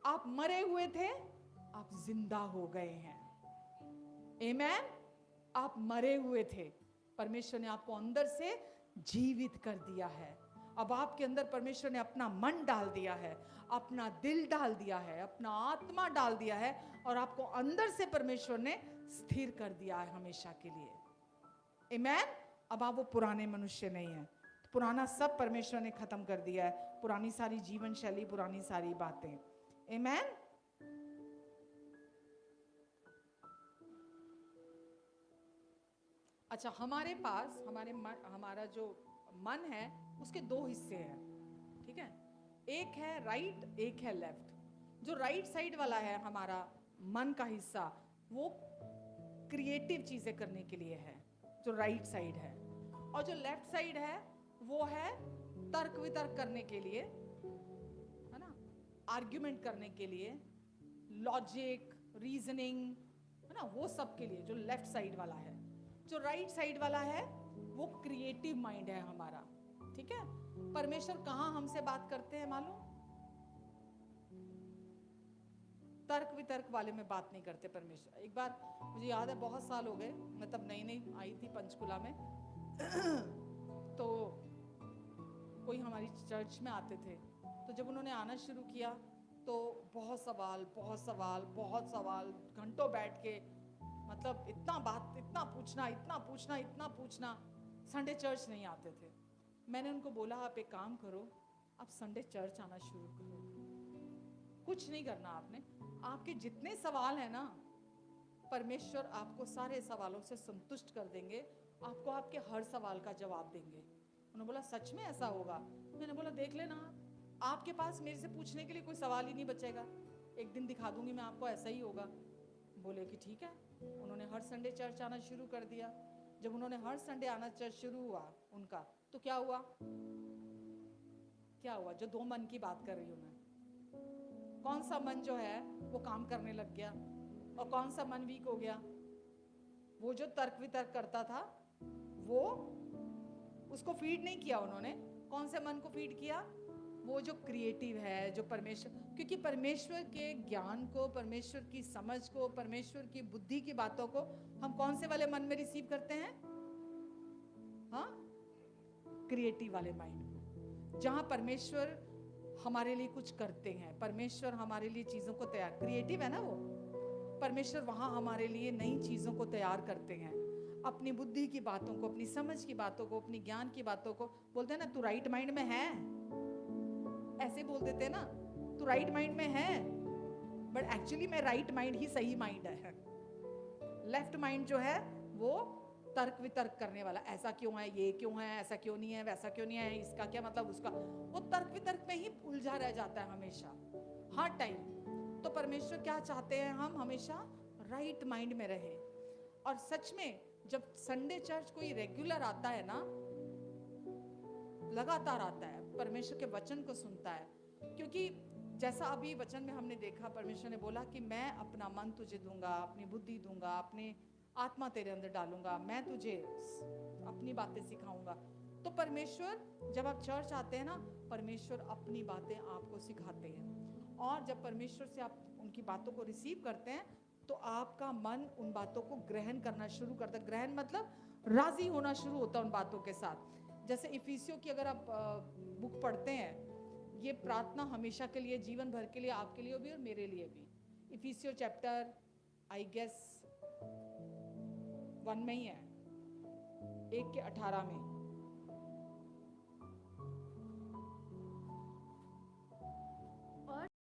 आप मरे हुए थे, आप जिंदा हो गए हैं। आमेन। आप मरे हुए थे, परमेश्वर ने आपको अंदर से जीवित कर दिया है। अब आपके अंदर परमेश्वर ने अपना मन डाल दिया है, अपना दिल डाल दिया है, अपना आत्मा डाल दिया है, और आपको अंदर से परमेश्वर ने स्थिर कर दिया है हमेशा के लिए। आमेन। अब आप वो पुराने मनुष्य नहीं है। पुराना सब परमेश्वर ने खत्म कर दिया है, पुरानी सारी जीवन शैली, पुरानी सारी बातें। आमेन। अच्छा, हमारे पास हमारा जो मन है उसके 2 हिस्से हैं, ठीक है? एक है राइट, एक है लेफ्ट। जो राइट साइड वाला है हमारा मन का हिस्सा, वो क्रिएटिव चीजें करने के लिए है, जो राइट साइड है। और जो लेफ्ट साइड है वो है तर्क वितर्क करने के लिए, है ना, आर्ग्यूमेंट करने के लिए, लॉजिक, रीजनिंग, है ना, वो सब के लिए जो लेफ्ट साइड वाला है। जो राइट साइड वाला है वो क्रिएटिव माइंड है हमारा, ठीक है? परमेश्वर कहाँ हमसे बात करते हैं मालूम? तर्क वितर्क वाले में बात नहीं करते परमेश्वर। एक बार मुझे याद है, बहुत साल हो गए, मैं तब नई नई आई थी पंचकुला में तो कोई हमारी चर्च में आते थे, तो जब उन्होंने आना शुरू किया तो बहुत सवाल, बहुत सवाल, बहुत सवाल, घंटों बैठ के, मतलब इतना बात, इतना पूछना, इतना पूछना, इतना पूछना। संडे चर्च नहीं आते थे। मैंने उनको बोला, आप एक काम करो, आप संडे चर्च आना शुरू करो। कुछ नहीं करना आपने, आपके जितने सवाल हैं ना, परमेश्वर आपको सारे सवालों से संतुष्ट कर देंगे, आपको आपके हर सवाल का जवाब देंगे। उन्होंने बोला, सच में ऐसा होगा? मैंने बोला, देख लेना, आपके पास मेरे से पूछने के लिए कोई सवाल ही नहीं बचेगा। एक दिन दिखा दूंगी मैं आपको, ऐसा ही होगा। बोले कि ठीक है। उन्होंने हर संडे चर्च आना शुरू कर दिया। जब उन्होंने हर संडे आना चर्च शुरू हुआ उनका, तो क्या हुआ? क्या हुआ? जो 2 मन की बात कर रही हूं मैं, कौन सा मन जो है वो काम करने लग गया और कौन सा मन वीक हो गया? वो जो तर्क वितर्क करता था, वो उसको फीड नहीं किया उन्होंने। कौन से मन को फीड किया? वो जो क्रिएटिव है, जो परमेश्वर, क्योंकि परमेश्वर के ज्ञान को, परमेश्वर की समझ को, परमेश्वर की बुद्धि की बातों को हम कौन से वाले मन में रिसीव करते हैं? हाँ, क्रिएटिव वाले माइंड में, जहां परमेश्वर हमारे लिए कुछ करते हैं, परमेश्वर हमारे लिए चीजों को तैयार, क्रिएटिव है ना वो, परमेश्वर वहां हमारे लिए नई चीजों को तैयार करते हैं। अपनी बुद्धि की बातों को, अपनी समझ की बातों को, अपनी ज्ञान की बातों को। बोलते हैं ना, तू राइट माइंड में है, ऐसे बोल देते हैं ना, तू राइट माइंड में है, बट एक्चुअली में राइट माइंड ही सही माइंड है। लेफ्ट माइंड जो है वो तर्क वितर्क करने वाला, ऐसा क्यों है, ये क्यों है, ऐसा क्यों नहीं है, वैसा क्यों नहीं है, इसका क्या मतलब, उसका, वो तर्क वितर्क में ही उलझा रह जाता है हमेशा, हर टाइम। तो परमेश्वर क्या चाहते हैं, हम हमेशा राइट माइंड में रहें। और सच में जब संडे चर्च कोई रेगुलर आता है ना, लगातार आता है, परमेश्वर के वचन को सुनता है, क्योंकि जैसा अभी वचन में हमने देखा, परमेश्वर ने बोला कि मैं अपना मन तुझे दूंगा, अपनी बुद्धि दूंगा, अपने आत्मा तेरे अंदर डालूंगा, मैं तुझे अपनी बातें सिखाऊंगा। तो परमेश्वर जब आप चर्च आते हैं ना, परमेश्वर अपनी बातें आपको सिखाते हैं, और जब परमेश्वर से आप उनकी बातों को रिसीव करते हैं तो आपका मन उन बातों को ग्रहण करना शुरू करता है। ग्रहण मतलब राजी होना शुरू होता है उन बातों के साथ। जैसे इफिसियों की अगर आप बुक पढ़ते हैं, ये प्रार्थना हमेशा के लिए, जीवन भर के लिए, आपके लिए भी और मेरे लिए भी। इफिसियो चैप्टर आई गेस 1 में ही है, 1 के 18 में,